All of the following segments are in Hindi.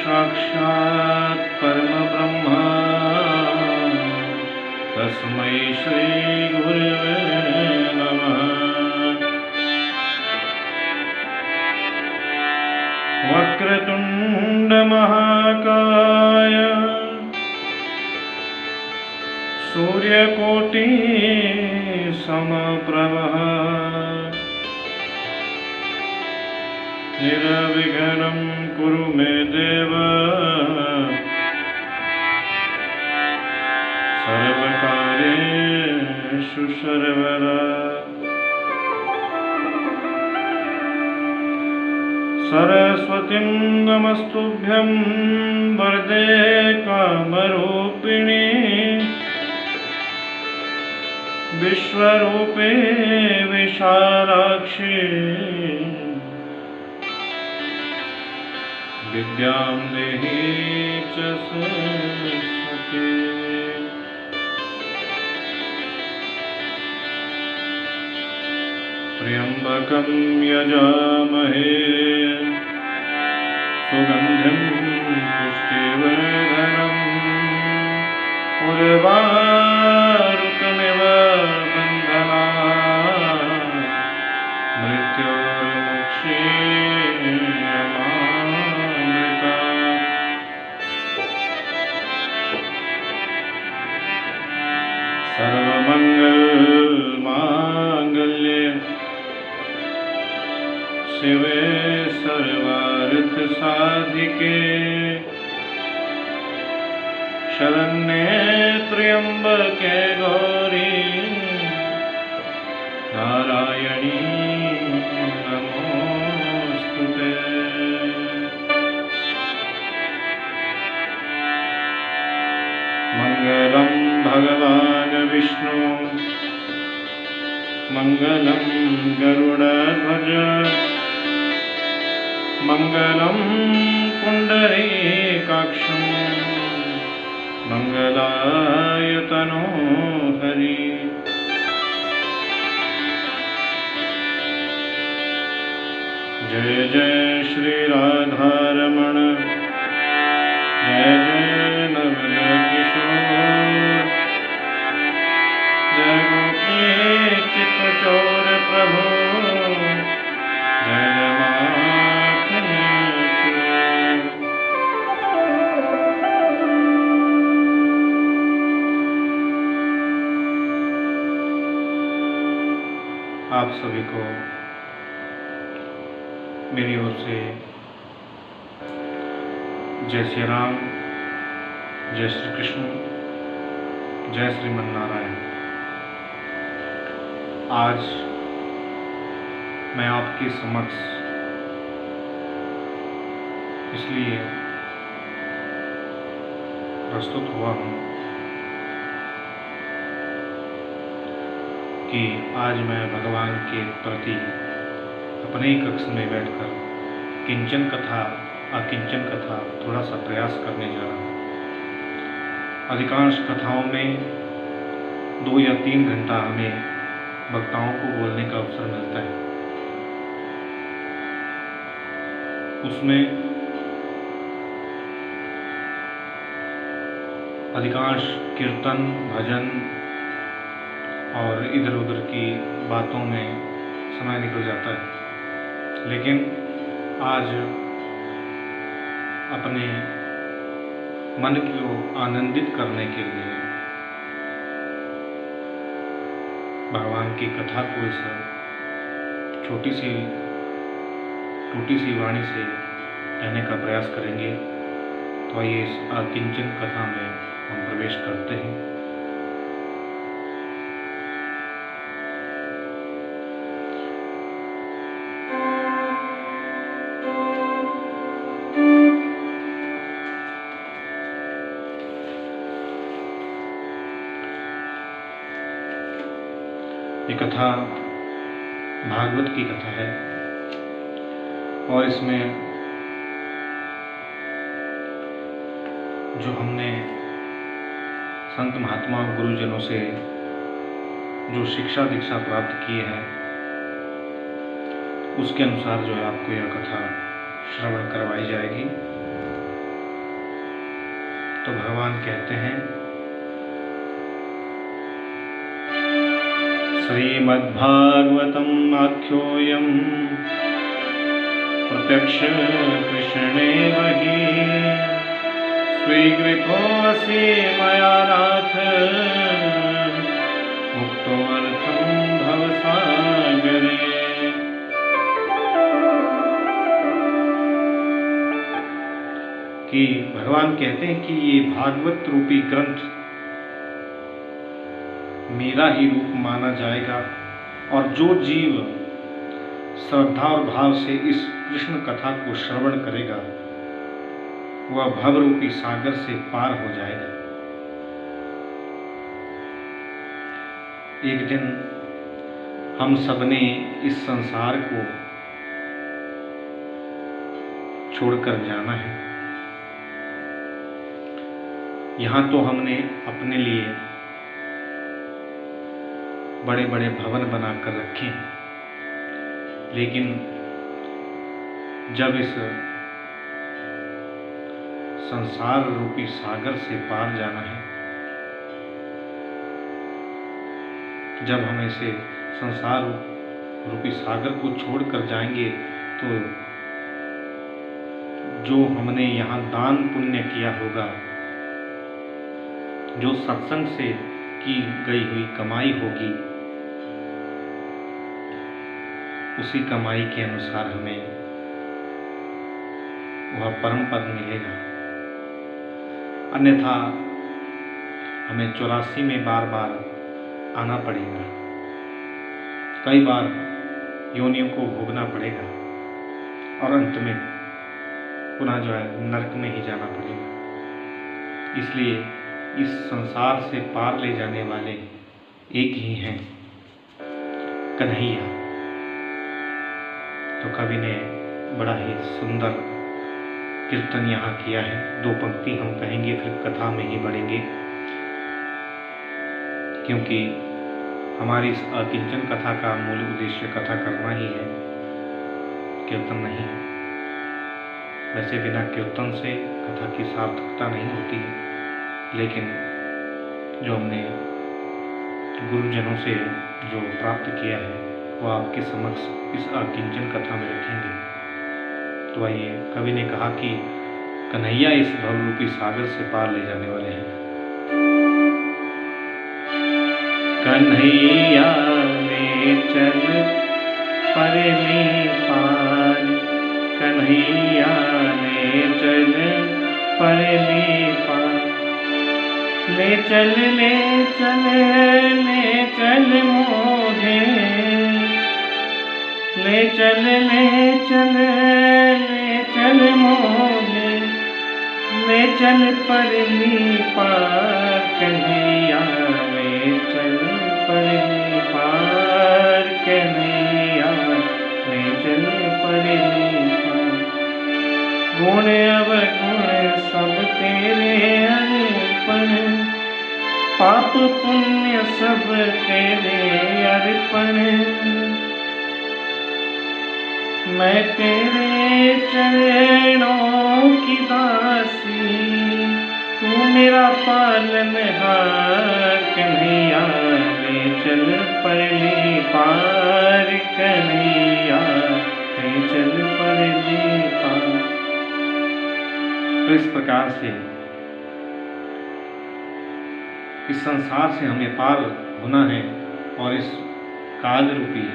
साक्षात् परमब्रह्म तस्मै श्री गुरवे नमः। वक्रतुंड महाकाय सूर्यकोटि समप्रभः निर्विघ्नं कुरु मे देव सर्वकार्येषु सर्वदा। सरस्वतीं नमस्तुभ्यं वरदे कामरूपिणी विश्वरूपे विशालाक्षी विद्यां देहि च सरस्वती। त्र्यंबकं यजामहे सुगंधिं पुष्टिवर्धनम् उर्वारुकमिव बन्धनात् मृत्योर्मुक्षीयमामृतात्। सर्वमङ्गलमाङ्गल्ये शिवे सर्वार्थसाधिके शरण्ये त्र्यंबके गौरी नारायणी नमोस्तुते। मंगलं भगवान् विष्णु मंगलं गरुडध्वज मंगलं पुंडरीकाक्षं मंगलाय तनोहरि। जय जय श्री राधारमण जय जय नवल किशोर जय गोपी चित्तचोर प्रभु जय जय माखन चोर। आप सभी को मेरी ओर से जय श्री राम, जय श्री कृष्ण, जय श्रीमन नारायण। आज मैं आपके समक्ष इसलिए प्रस्तुत हुआ हूँ कि आज मैं भगवान के प्रति अपने ही कक्ष में बैठकर किंचन कथा अकिंचन कथा थोड़ा सा प्रयास करने जा रहा हूँ। अधिकांश कथाओं में 2 या 3 घंटा हमें वक्ताओं को बोलने का अवसर मिलता है। उसमें अधिकांश कीर्तन भजन और इधर उधर की बातों में समय निकल जाता है। लेकिन आज अपने मन को आनंदित करने के लिए भगवान की कथा को इस छोटी सी टूटी सी वाणी से कहने का प्रयास करेंगे। तो आइए इस अकिंचन कथा में हम प्रवेश करते हैं। ये कथा भागवत की कथा है और इसमें जो हमने संत महात्मा गुरुजनों से जो शिक्षा दीक्षा प्राप्त की है उसके अनुसार जो है आपको यह कथा श्रवण करवाई जाएगी। तो भगवान कहते हैं, श्रीमद्भागवतम् आख्योऽयं प्रत्यक्ष कृष्णेव हि स्वीकृतोऽसि मया नाथ मुक्तोऽर्थं भवसागरे। कि भगवान कहते हैं कि ये भागवत रूपी ग्रंथ मेरा ही रूप माना जाएगा, और जो जीव श्रद्धा और भाव से इस कृष्ण कथा को श्रवण करेगा वह भव रूपी सागर से पार हो जाएगा। एक दिन हम सबने इस संसार को छोड़कर जाना है। यहाँ तो हमने अपने लिए बड़े बड़े भवन बनाकर रखे हैं, लेकिन जब इस संसार रूपी सागर से पार जाना है, जब हम ऐसे संसार रूपी सागर को छोड़कर जाएंगे, तो जो हमने यहाँ दान पुण्य किया होगा, जो सत्संग से की गई हुई कमाई होगी, उसी कमाई के अनुसार हमें वह परम पद मिलेगा। अन्यथा हमें 84 में बार बार आना पड़ेगा, कई बार योनियों को भोगना पड़ेगा, और अंत में पुनः जो है नरक में ही जाना पड़ेगा। इसलिए इस संसार से पार ले जाने वाले एक ही हैं, कन्हैया। तो कवि ने बड़ा ही सुंदर कीर्तन यहाँ किया है। 2 पंक्ति हम कहेंगे, फिर कथा में ही बढ़ेंगे, क्योंकि हमारी इस अकिंचन कथा का मूल उद्देश्य कथा करना ही है, कीर्तन नहीं है। वैसे बिना कीर्तन से कथा की सार्थकता नहीं होती है, लेकिन जो हमने गुरुजनों से जो प्राप्त किया है वह आपके समक्ष इस अकिंचन कथा में रखेंगे। तो आइए, कवि ने कहा कि कन्हैया इस भवरूपी सागर से पार ले जाने वाले हैं। कन्हैया ले चल परली पार, कन्हैया ले चल परली पार, ले चल ले चल ले चल मोहे, ले चल ले चल ले चल मोहे, ले चल परली पार, कन्हैया ले चल परली पार, कन्हैया ले चल परली पार। गुण अवगुण सब तेरे अर्पण, पाप पुण्य सब तेरे अर्पण, मैं तेरे चरणों की दासी, तू मेरा पालनहार, कन्हैया ले चल परली पार, कन्हैया ले चल परली पार। तो इस प्रकार से इस संसार से हमें पार होना है, और इस काल रूपी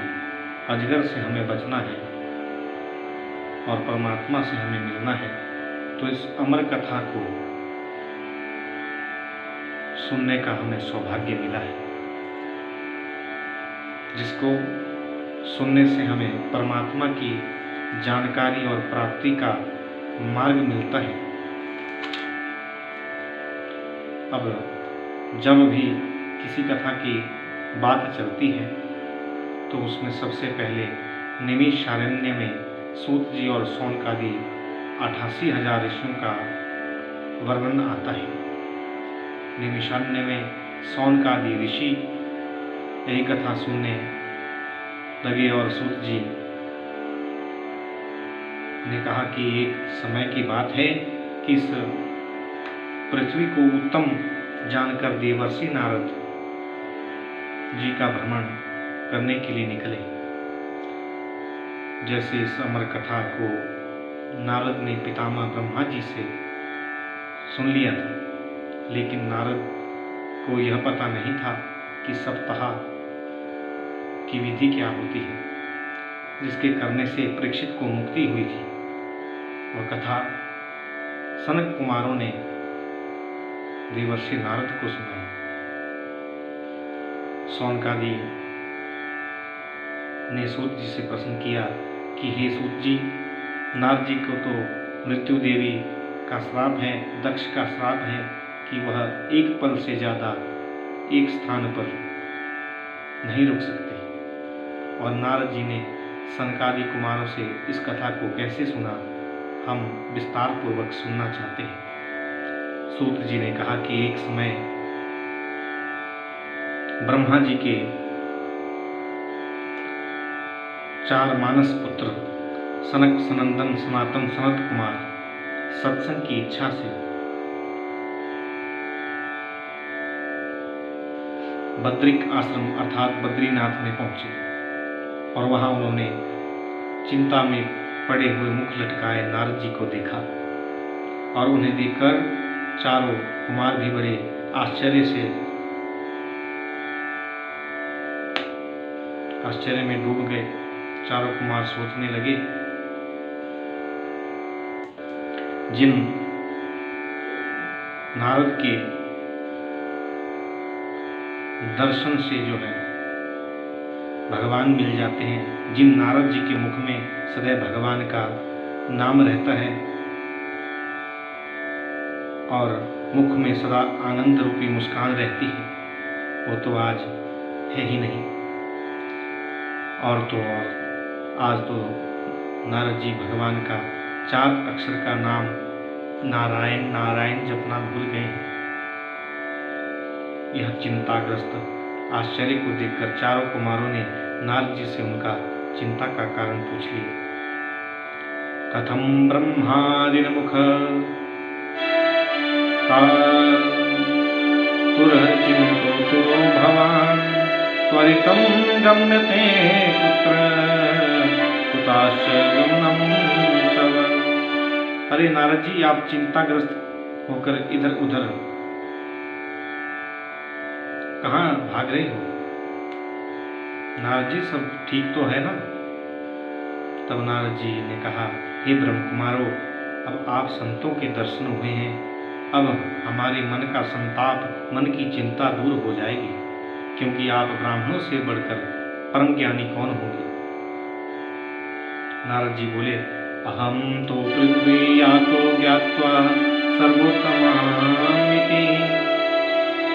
अजगर से हमें बचना है, और परमात्मा से हमें मिलना है। तो इस अमर कथा को सुनने का हमें सौभाग्य मिला है, जिसको सुनने से हमें परमात्मा की जानकारी और प्राप्ति का मार्ग मिलता है। अब जब भी किसी कथा की बात चलती है, तो उसमें सबसे पहले नैमिषारण्य में सूत जी और शौनकादि 88,000 ऋषियों का वर्णन आता है। नैमिषारण्य में शौनकादि ऋषि यही कथा सुनने लगे, और सूत जी ने कहा कि एक समय की बात है कि इस पृथ्वी को उत्तम जानकर देवर्षि नारद जी का भ्रमण करने के लिए निकले। जैसे इस अमर कथा को नारद ने पितामह ब्रह्मा जी से सुन लिया था, लेकिन नारद को यह पता नहीं था कि सप्ताह की विधि क्या होती है, जिसके करने से परीक्षित को मुक्ति हुई थी। वह कथा सनक कुमारों ने देवर्षि नारद को सुनाई। शौनकादि ने सूत जी से प्रश्न किया कि हे सूत जी, नारद जी को तो मृत्यु देवी का श्राप है, दक्ष का श्राप है कि वह एक पल से ज़्यादा एक स्थान पर नहीं रुक सकते। और नारद जी ने सनकादि कुमारों से इस कथा को कैसे सुना, हम विस्तार पूर्वक सुनना चाहते हैं। सूत जी ने कहा कि एक समय ब्रह्मा जी के 4 मानस पुत्र सनक, सनंदन, सनातन, सनत कुमार सत्संग की इच्छा से बद्रिक आश्रम अर्थात बद्रीनाथ में पहुंचे और वहां उन्होंने चिंता में पड़े हुए मुख लटकाए नारद जी को देखा और उन्हें देखकर चारों कुमार भी बड़े आश्चर्य में डूब गए। चारों कुमार सोचने लगे, जिन नारद के दर्शन से जो है भगवान मिल जाते हैं, जिन नारद जी के मुख में सदैव भगवान का नाम रहता है और मुख में सदा आनंद रूपी मुस्कान रहती है, वो तो आज है ही नहीं। और तो और आज तो नारद जी भगवान का 4 अक्षर का नाम नारायण नारायण जपना भूल गए हैं। यह चिंताग्रस्त आश्चर्य को देखकर चारों कुमारों ने नारद जी से उनका चिंता का कारण पूछ लिया। कथम ब्रह्मादिन मुख चिंतो भवान त्वरितं गम्यते पुत्र कुताश्च गमनम तव। अरे नारद जी, आप चिंताग्रस्त होकर इधर उधर कहाँ भाग रहे हो? नारद जी, सब ठीक तो है ना? तब नारद जी ने कहा, हे ब्रह्म कुमारों, अब आप संतों के दर्शन हुए हैं, अब हमारे मन का संताप, मन की चिंता दूर हो जाएगी, क्योंकि आप ब्राह्मणों से बढ़कर परम ज्ञानी कौन होंगे? नारद जी बोले, अहम तो पृथ्वी यातो ज्ञात्वा सर्वोत्तमामिति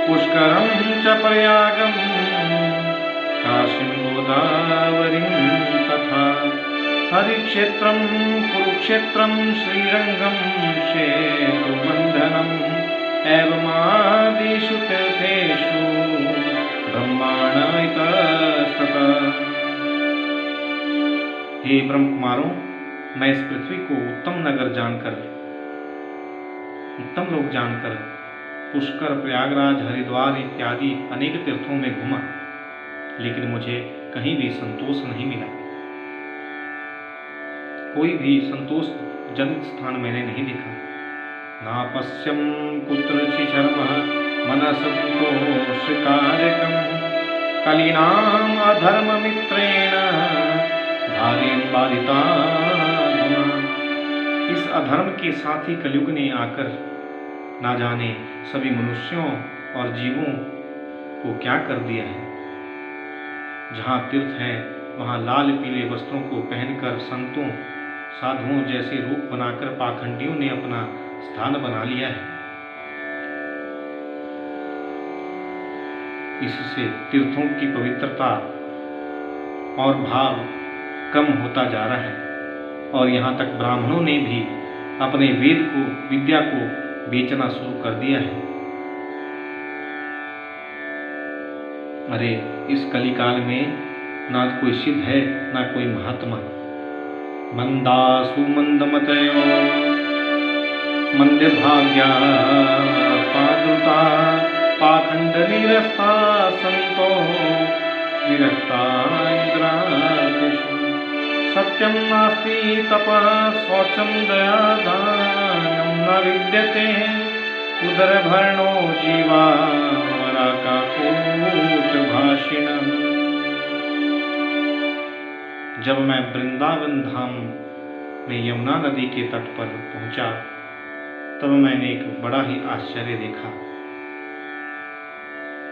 पुष्करं च प्रयागं काशीं गोदावरीं तथा हरिक्षेत्रं कुरुक्षेत्रं श्रीरंगं सेतुबन्धनम् एवमादिषु तीर्थेषु ब्रह्मांड इतस्ततः। हे ब्रह्म कुमारों, मैं इस पृथ्वी को उत्तम नगर जानकर, उत्तम लोग जानकर पुष्कर, प्रयागराज, हरिद्वार इत्यादि अनेक तीर्थों में घूमा, लेकिन मुझे कहीं भी संतोष नहीं मिला। कोई भी संतोषजनक स्थान मैंने नहीं देखा। नापश्यं कुत्रचित् शर्मः मनसन्तोषकारकं कलीनाम् अधर्ममित्रेण भार्यं बाधिताधुना। इस अधर्म के साथी कलयुग ने आकर ना जाने सभी मनुष्यों और जीवों को क्या कर दिया है। जहाँ तीर्थ है वहाँ लाल पीले वस्त्रों को पहनकर संतों साधुओं जैसे रूप बनाकर पाखंडियों ने अपना स्थान बना लिया है। इससे तीर्थों की पवित्रता और भाव कम होता जा रहा है और यहाँ तक ब्राह्मणों ने भी अपने वेद को, विद्या को बेचना शुरू कर दिया है। अरे इस कलिकाल में ना कोई सिद्ध है ना कोई महात्मा। मंदासु मंदमतयो मंदभाग्या पादुता पाखंड निरस्ता संतो विरक्ता निद्रातिषु सत्यं नास्ति तपः शौचं दया दानं न विद्यते उदरभरणो जीवा वराकाकूट भाषिणः। जब मैं वृंदावन धाम में यमुना नदी के तट पर पहुंचा तब मैंने एक बड़ा ही आश्चर्य देखा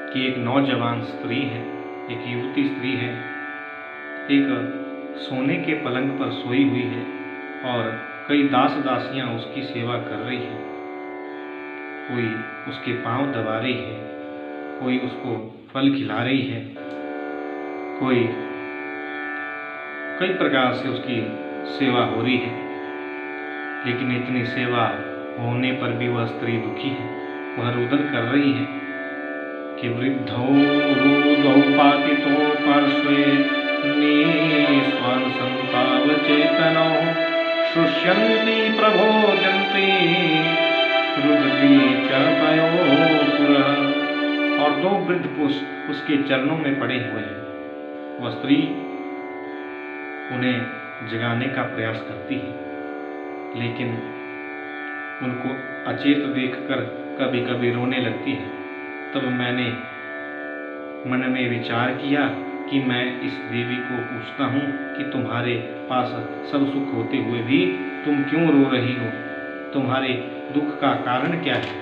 कि एक नौजवान स्त्री है, एक युवती स्त्री है, एक सोने के पलंग पर सोई हुई है और कई दास दासियां उसकी सेवा कर रही है। कोई उसके पांव दबा रही है, कोई उसको फल खिला रही है, कोई कई प्रकार से उसकी सेवा हो रही है। लेकिन इतनी सेवा होने पर भी वह स्त्री दुखी है। वह रुदन कर रही है कि वृद्धो रुदौ पातितो पार्श्वे निस्वान् संतावचेतनौ शुष्यन्ति प्रभोजन्ति रुदती च पयोपुरः। और दो वृद्ध पुरुष उसके चरणों में पड़े हुए हैं। वह स्त्री उन्हें जगाने का प्रयास करती है, लेकिन उनको अचेत देखकर कभी कभी रोने लगती है। तब मैंने मन में विचार किया कि मैं इस देवी को पूछता हूँ कि तुम्हारे पास सब सुख होते हुए भी तुम क्यों रो रही हो, तुम्हारे दुख का कारण क्या है।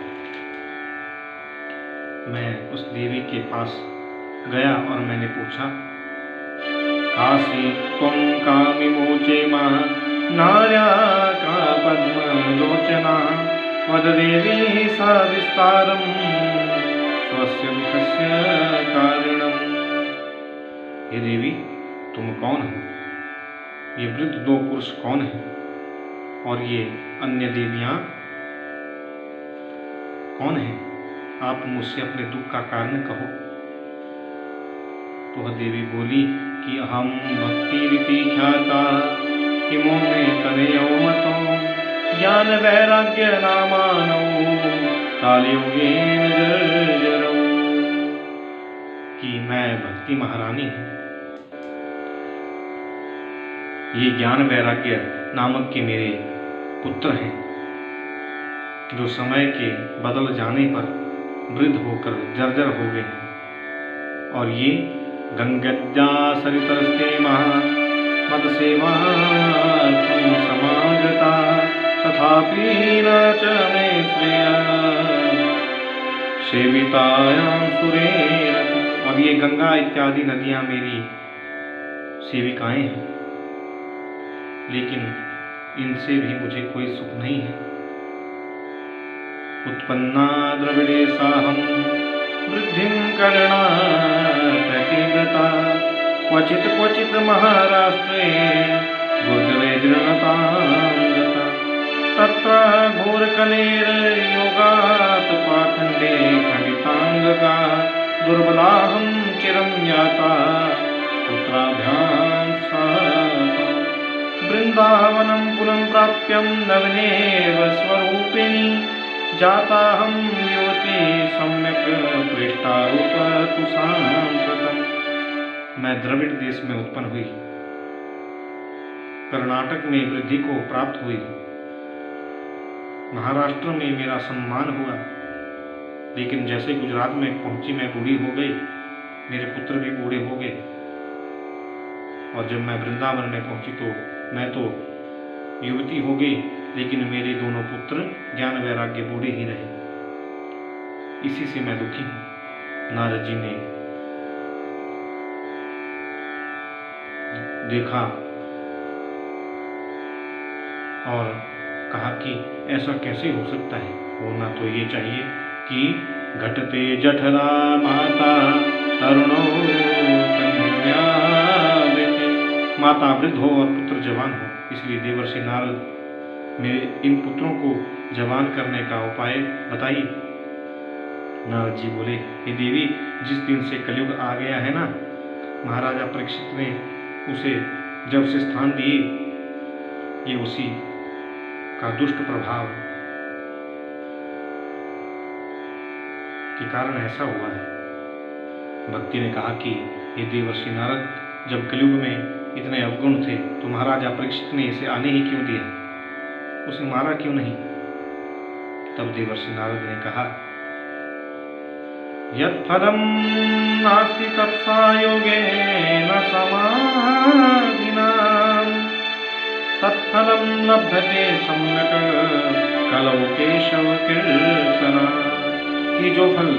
मैं उस देवी के पास गया और मैंने पूछा, काशी त्वं कामिमोचे मः नार्या का पद्मलोचना वद देवी सा विस्तारं स्वस्य दुःखस्य कारणम्। हे देवी, तुम कौन हो? ये वृद्ध दो पुरुष कौन हैं? और ये अन्य देवियां कौन हैं? आप मुझसे अपने दुख का कारण कहो। तो वह देवी बोली कि अहम भक्ति रीति ख्याता किमो में तनयो मतो ज्ञान वैराग्य नामानो कालयोगेन जर्जरौ। कि मैं भक्ति महारानी हूँ, ये ज्ञान वैराग्य नामक के मेरे पुत्र हैं, जो समय के बदल जाने पर वृद्ध होकर जर्जर हो गए हैं। और ये गंगद्या सरितस्ते महा मद सेवार्थं समागता तथापि न च मे श्रेया सेवितायां सुरेरपि। और ये गंगा इत्यादि नदियां मेरी सेविकाएं हैं, लेकिन इनसे भी मुझे कोई सुख नहीं है। उत्पन्ना द्रविड़े साहं वृद्धिं कर्णाटके गता क्वचित् क्वचित् महाराष्ट्रे गुर्जरे जीर्णतां गता तत्र घोरकलेर्योगात् पाखण्डे खण्डिताङ्गका दुर्बलाहं चिरं याता पुत्राभ्यां सह। वृन्दावनं पुनः प्राप्यं नवनेव स्वरूपिणी जाताहं युवती सम्यक पृष्ठारूपतु साम्प्रतम्। मैं द्रविड़ देश में उत्पन्न हुई, कर्नाटक में वृद्धि को प्राप्त हुई, महाराष्ट्र में मेरा सम्मान हुआ, लेकिन जैसे गुजरात में पहुंची मैं बूढ़ी हो गई, मेरे पुत्र भी बूढ़े हो गए। और जब मैं वृंदावन में पहुंची तो मैं तो युवती हो गई, लेकिन मेरे दोनों पुत्र ज्ञान वैराग्य बूढ़े ही रहे। इसी से मैं दुखी हूँ। नारद जी ने देखा और कहा कि ऐसा कैसे हो सकता है, होना तो ये चाहिए कि घटते जठरा माता तरुणो कन्यावृति। माता वृद्ध हो और पुत्र जवान हो, इसलिए देवर्षि नारद मेरे इन पुत्रों को जवान करने का उपाय बताइए। नारद जी बोले, हे देवी, जिस दिन से कलयुग आ गया है ना, महाराजा परीक्षित ने उसे जब से स्थान दिए, ये उसी का दुष्ट प्रभाव के कारण ऐसा हुआ है। भक्ति ने कहा कि ये देवर्षि नारद जब कलयुग में इतने अवगुण थे तो महाराजा परीक्षित ने इसे आने ही क्यों दिया, उसे मारा क्यों नहीं। तब देवर्षि नारद ने कहा, यत्फलं नास्ति तत्सायोगेन समाधिना तत्फलं लभ्यते सम्यक् कलौ केशव कीर्तना। कि जो फल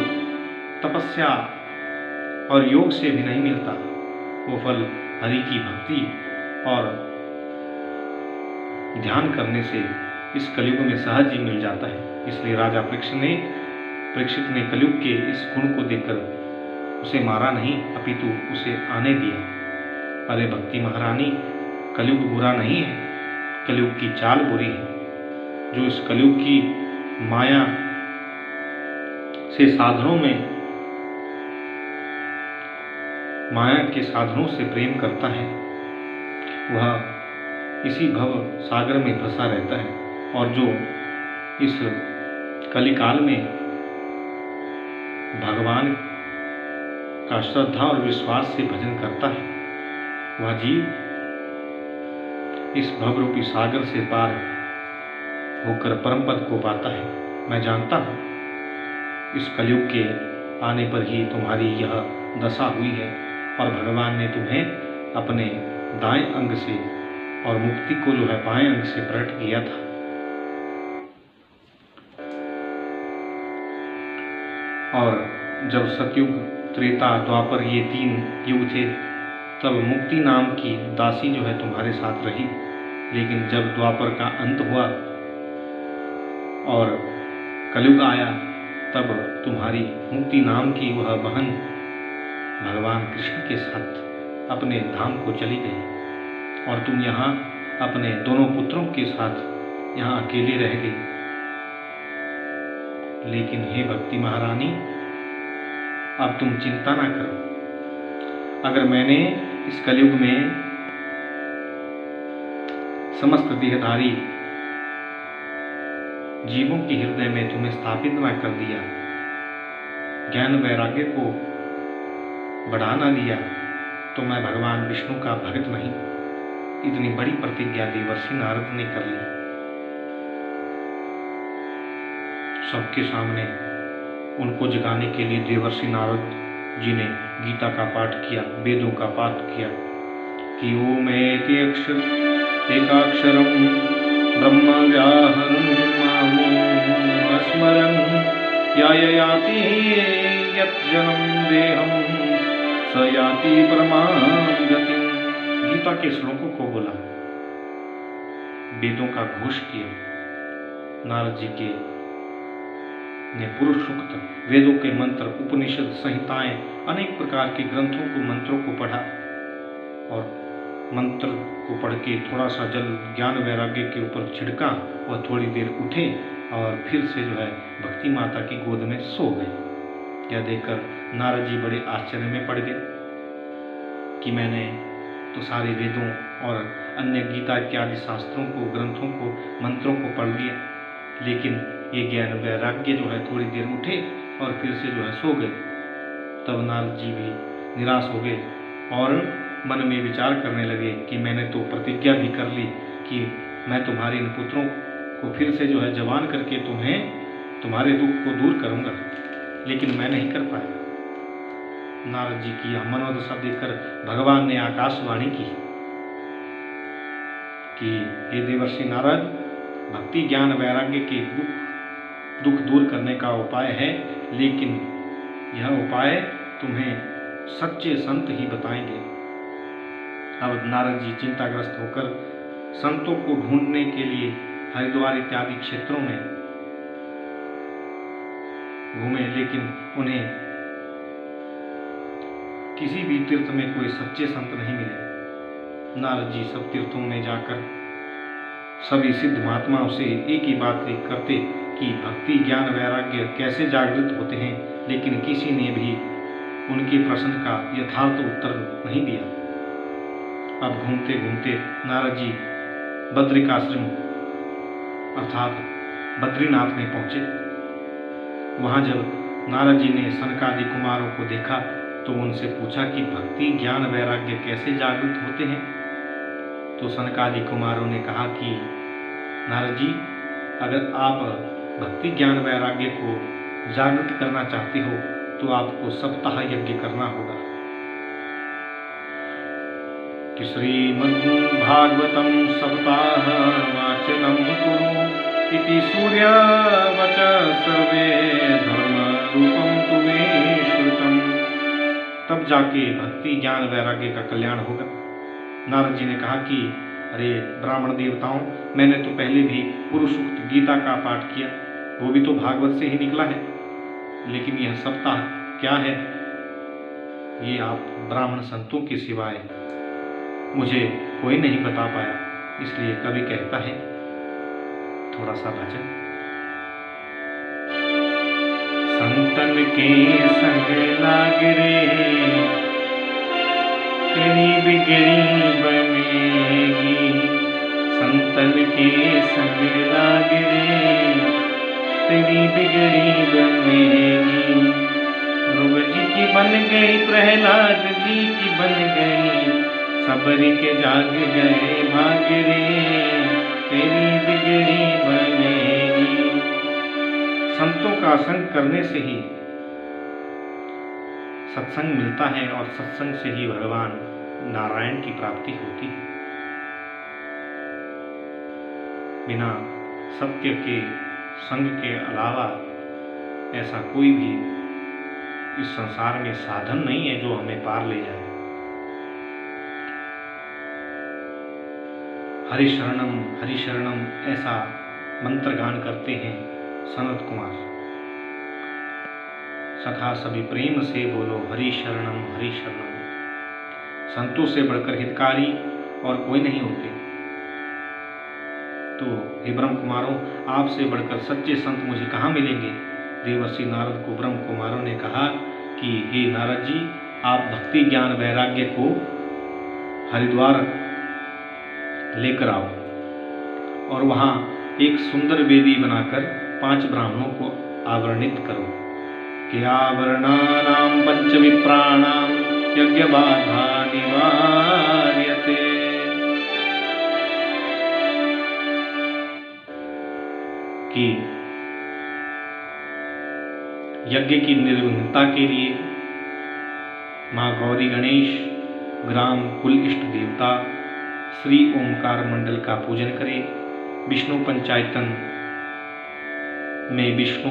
तपस्या और योग से भी नहीं मिलता वो फल हरि की भक्ति और ध्यान करने से इस कलयुग में सहज ही मिल जाता है। इसलिए राजा परीक्षित ने कलयुग के इस गुण को देखकर उसे मारा नहीं अपितु उसे आने दिया। अरे भक्ति महारानी, कलयुग बुरा नहीं है, कलयुग की चाल बुरी है। जो इस कलयुग की माया से माया के साधनों से प्रेम करता है वह इसी भव सागर में फंसा रहता है। और जो इस कलिकाल में भगवान का श्रद्धा और विश्वास से भजन करता है वह जीव इस भवरूपी सागर से पार होकर परम पद को पाता है। मैं जानता हूँ इस कलयुग के आने पर ही तुम्हारी यह दशा हुई है और भगवान ने तुम्हें अपने दाएं अंग से और मुक्ति को जो है बाएं अंग से प्रकट किया था। और जब सतयुग, त्रेता, द्वापर ये 3 युग थे तब मुक्ति नाम की दासी जो है तुम्हारे साथ रही। लेकिन जब द्वापर का अंत हुआ और कलयुग आया तब तुम्हारी मुक्ति नाम की वह बहन भगवान कृष्ण के साथ अपने धाम को चली गई और तुम यहाँ अपने दोनों पुत्रों के साथ यहाँ अकेले रह गई। लेकिन हे भक्ति महारानी, अब तुम चिंता ना करो। अगर मैंने इस कलयुग में समस्त देहधारी जीवों के हृदय में तुम्हें स्थापित ना कर दिया, ज्ञान वैराग्य को बढ़ा ना दिया, तो मैं भगवान विष्णु का भक्त नहीं। इतनी बड़ी प्रतिज्ञा देवर्षि नारद ने कर ली। सबके सामने उनको जगाने के लिए देवर्षि नारद जी ने गीता का पाठ किया, वेदों का पाठ किया कि ओमेति एकाक्षरम ब्रह्म व्याहरन् मामो स्मरन् याति यत् जन्म देहम स याति परमां गतिम्। गीता के श्लोकों को बोला, वेदों का घोष किया। नारद जी के ने पुरुष सूक्त, वेदों के मंत्र, उपनिषद, संहिताएं, अनेक प्रकार के ग्रंथों को, मंत्रों को पढ़ा और मंत्र को पढ़ के थोड़ा सा जल ज्ञान वैराग्य के ऊपर छिड़का। वह थोड़ी देर उठे और फिर से जो है भक्ति माता की गोद में सो गए। यह देखकर नारद जी बड़े आश्चर्य में पड़ गए कि मैंने तो सारे वेदों और अन्य गीता इत्यादि शास्त्रों को, ग्रंथों को, मंत्रों को पढ़ लिया, लेकिन ये ज्ञान वैराग्य जो है थोड़ी देर उठे और फिर से जो है सो गए। तब नारद जी भी निराश हो गए और मन में विचार करने लगे कि मैंने तो प्रतिज्ञा भी कर ली कि मैं तुम्हारे इन पुत्रों को फिर से जो है जवान करके तुम्हारे दुख को दूर करूंगा, लेकिन मैं नहीं कर पाया। नारद जी की यह मनोदशा देखकर भगवान ने आकाशवाणी की कि हे देवर्षि नारद, भक्ति ज्ञान वैराग्य के दुख दूर करने का उपाय है, लेकिन यह उपाय तुम्हें सच्चे संत ही बताएंगे। अब नारद जी चिंताग्रस्त होकर संतों को ढूंढने के लिए हरिद्वार इत्यादि क्षेत्रों में घूमे, लेकिन उन्हें किसी भी तीर्थ में कोई सच्चे संत नहीं मिले। नारद जी सब तीर्थों में जाकर सभी सिद्ध महात्माओं से एक ही बात करते कि भक्ति ज्ञान वैराग्य कैसे जागृत होते हैं, लेकिन किसी ने भी उनके प्रश्न का यथार्थ उत्तर नहीं दिया। अब घूमते घूमते नारद जी बद्रिकाश्रम अर्थात बद्रीनाथ में पहुंचे। वहां जब नारद जी ने सनकादि कुमारों को देखा तो उनसे पूछा कि भक्ति ज्ञान वैराग्य कैसे जागृत होते हैं। तो सनकादि कुमारों ने कहा कि नारद जी, अगर आप भक्ति ज्ञान वैराग्य को जागृत करना चाहते हो तो आपको सप्ताह यज्ञ करना होगा। कि श्रीमद्भागवतं सप्ताह वाचनं कुरु इति सूर्यवच सर्वे धर्म रूपं तु मे श्रुतम्। तब जाके भक्ति ज्ञान वैराग्य का कल्याण होगा। नारद जी ने कहा कि अरे ब्राह्मण देवताओं, मैंने तो पहले भी पुरुष सूक्त गीता का पाठ किया, वो भी तो भागवत से ही निकला है, लेकिन यह सप्ताह क्या है ये आप ब्राह्मण संतों के सिवाय मुझे कोई नहीं बता पाया। इसलिए कवि कहता है थोड़ा सा भजन। संतन के संग लाग रे तेरी बिगड़ी बनेगी, संतन के संग लाग रे तेरी बिगड़ी बनेगी। ध्रुव जी की बन गई, प्रहलाद जी की बन गई, सबरी के जाग गए भाग रे तेरी बिगड़ी बनेगी। संतों का संग करने से ही सत्संग मिलता है और सत्संग से ही भगवान नारायण की प्राप्ति होती है। बिना सत्य के संग के अलावा ऐसा कोई भी इस संसार में साधन नहीं है जो हमें पार ले जाए। हरि शरणम ऐसा मंत्र गान करते हैं सनत कुमार। सखा सभी प्रेम से बोलो हरि शरणम हरि शरणम। संतों से बढ़कर हितकारी और कोई नहीं होते। तो हे ब्रह्म कुमारों, आपसे बढ़कर सच्चे संत मुझे कहाँ मिलेंगे। देवर्षि नारद को ब्रह्म कुमारों ने कहा कि हे नारद जी, आप भक्ति ज्ञान वैराग्य को हरिद्वार लेकर आओ और वहाँ एक सुंदर वेदी बनाकर 5 ब्राह्मणों को आवरणित करो। कि आवरणानां पंचविप्राणां यज्ञबाधा निवार्यते। कि यज्ञ की निर्विघ्नता के लिए माँ गौरी गणेश ग्राम कुल इष्ट देवता श्री ओमकार मंडल का पूजन करें। विष्णु पंचायतन में विष्णु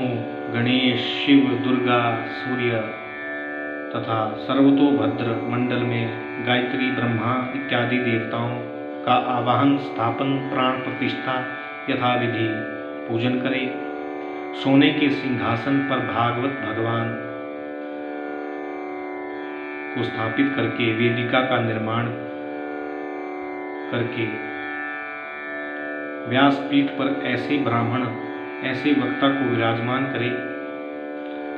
गणेश शिव दुर्गा सूर्य तथा सर्वतोभद्र मंडल में गायत्री ब्रह्मा इत्यादि देवताओं का आवाहन स्थापन प्राण प्रतिष्ठा यथाविधि पूजन करें। सोने के सिंहासन पर भागवत भगवान को स्थापित करके वेदिका का निर्माण करके व्यासपीठ पर ऐसे ब्राह्मण ऐसे वक्ता को विराजमान करे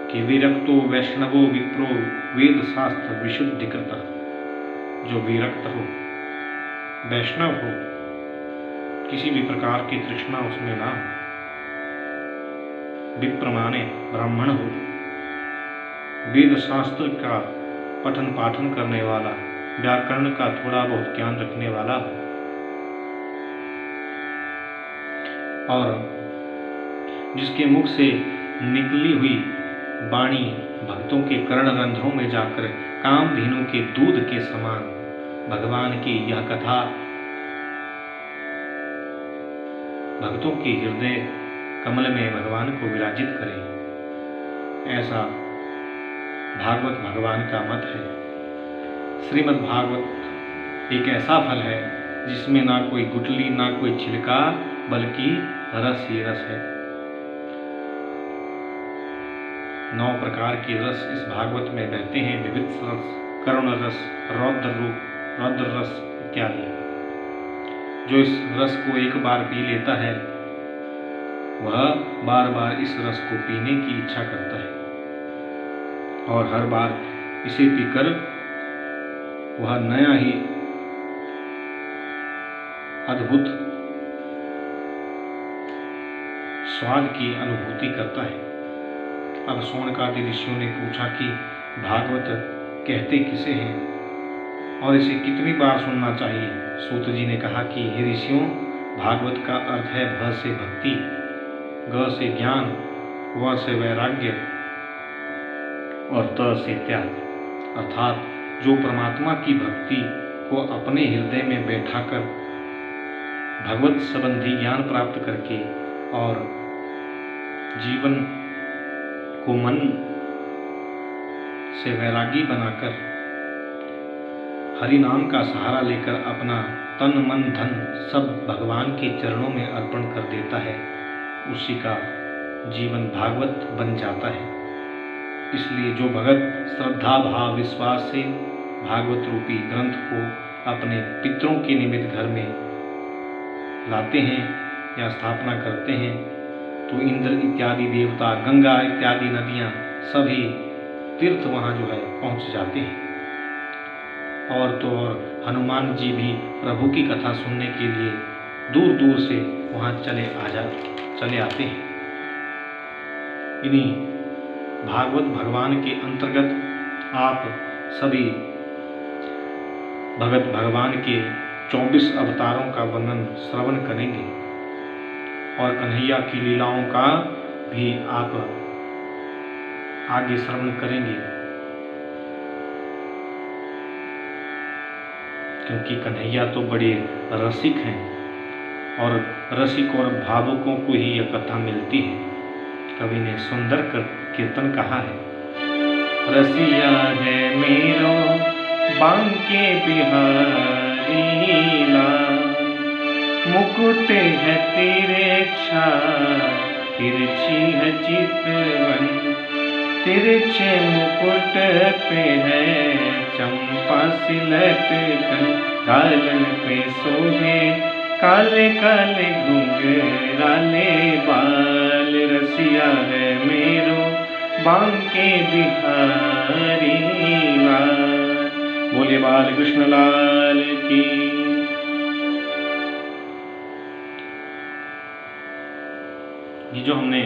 कि विरक्तो वैष्णवो विप्रो वेद शास्त्र विशुद्धिकृत। जो विरक्त हो, वैष्णव हो, किसी भी प्रकार की तृष्णा उसमें ना हो, विप्र माने ब्राह्मण हो, वेद शास्त्र का पठन पाठन करने वाला, व्याकरण का थोड़ा बहुत ज्ञान रखने वाला हो और जिसके मुख से निकली हुई वाणी भक्तों के कर्ण रंध्रों में जाकर कामधेनु के दूध के समान भगवान की यह कथा भक्तों के हृदय कमल में भगवान को विराजित करे। ऐसा भागवत भगवान का मत है। श्रीमद् भागवत एक ऐसा फल है जिसमें ना कोई गुठली ना कोई छिलका बल्कि रस ही रस है। 9 प्रकार के रस इस भागवत में बहते हैं। विविध रस, करुण रस, रौद्र रस इत्यादि। जो इस रस को एक बार पी लेता है वह बार बार इस रस को पीने की इच्छा करता है और हर बार इसे पीकर वह नया ही अद्भुत स्वाद की अनुभूति करता है। अब शौनकादि ऋषियों ने पूछा कि भागवत कहते किसे हैं और इसे कितनी बार सुनना चाहिए। सूत जी ने कहा कि हे ऋषियों, भागवत का अर्थ है भ से भक्ति, ग से ज्ञान, व से वैराग्य और त से त्याग, अर्थात जो परमात्मा की भक्ति को अपने हृदय में बैठाकर भगवत संबंधी ज्ञान प्राप्त करके और जीवन को मन से वैरागी बनाकर हरि नाम का सहारा लेकर अपना तन मन धन सब भगवान के चरणों में अर्पण कर देता है, उसी का जीवन भागवत बन जाता है। इसलिए जो भगत श्रद्धा भाव विश्वास से भागवत रूपी ग्रंथ को अपने पितरों के निमित्त घर में लाते हैं या स्थापना करते हैं, तो इंद्र इत्यादि देवता, गंगा इत्यादि नदियाँ, सभी तीर्थ वहाँ जो है पहुँच जाते हैं। और तो और हनुमान जी भी प्रभु की कथा सुनने के लिए दूर दूर से वहाँ चले आते हैं। इन्हीं भागवत भगवान के अंतर्गत आप सभी भगत भगवान के 24 अवतारों का वर्णन श्रवण करेंगे और कन्हैया की लीलाओं का भी आप आगे श्रवण करेंगे, क्योंकि कन्हैया तो बड़े रसिक हैं और रसिक और भावुकों को ही यह कथा मिलती है। कवि ने सुंदर कीर्तन कहा है, रसिया है मेरो बांके बिहारी लाल, मुकुट है तेरे छाल, तिरछी है चितवन, तिरछे मुकुट पे है चंपा सिलटकन, गालन पे सोहे काले काले घुंघराले बाल, रसिया है मेरो बांके बिहारी लाल। बोले बाल कृष्ण लाल की। ये जो हमने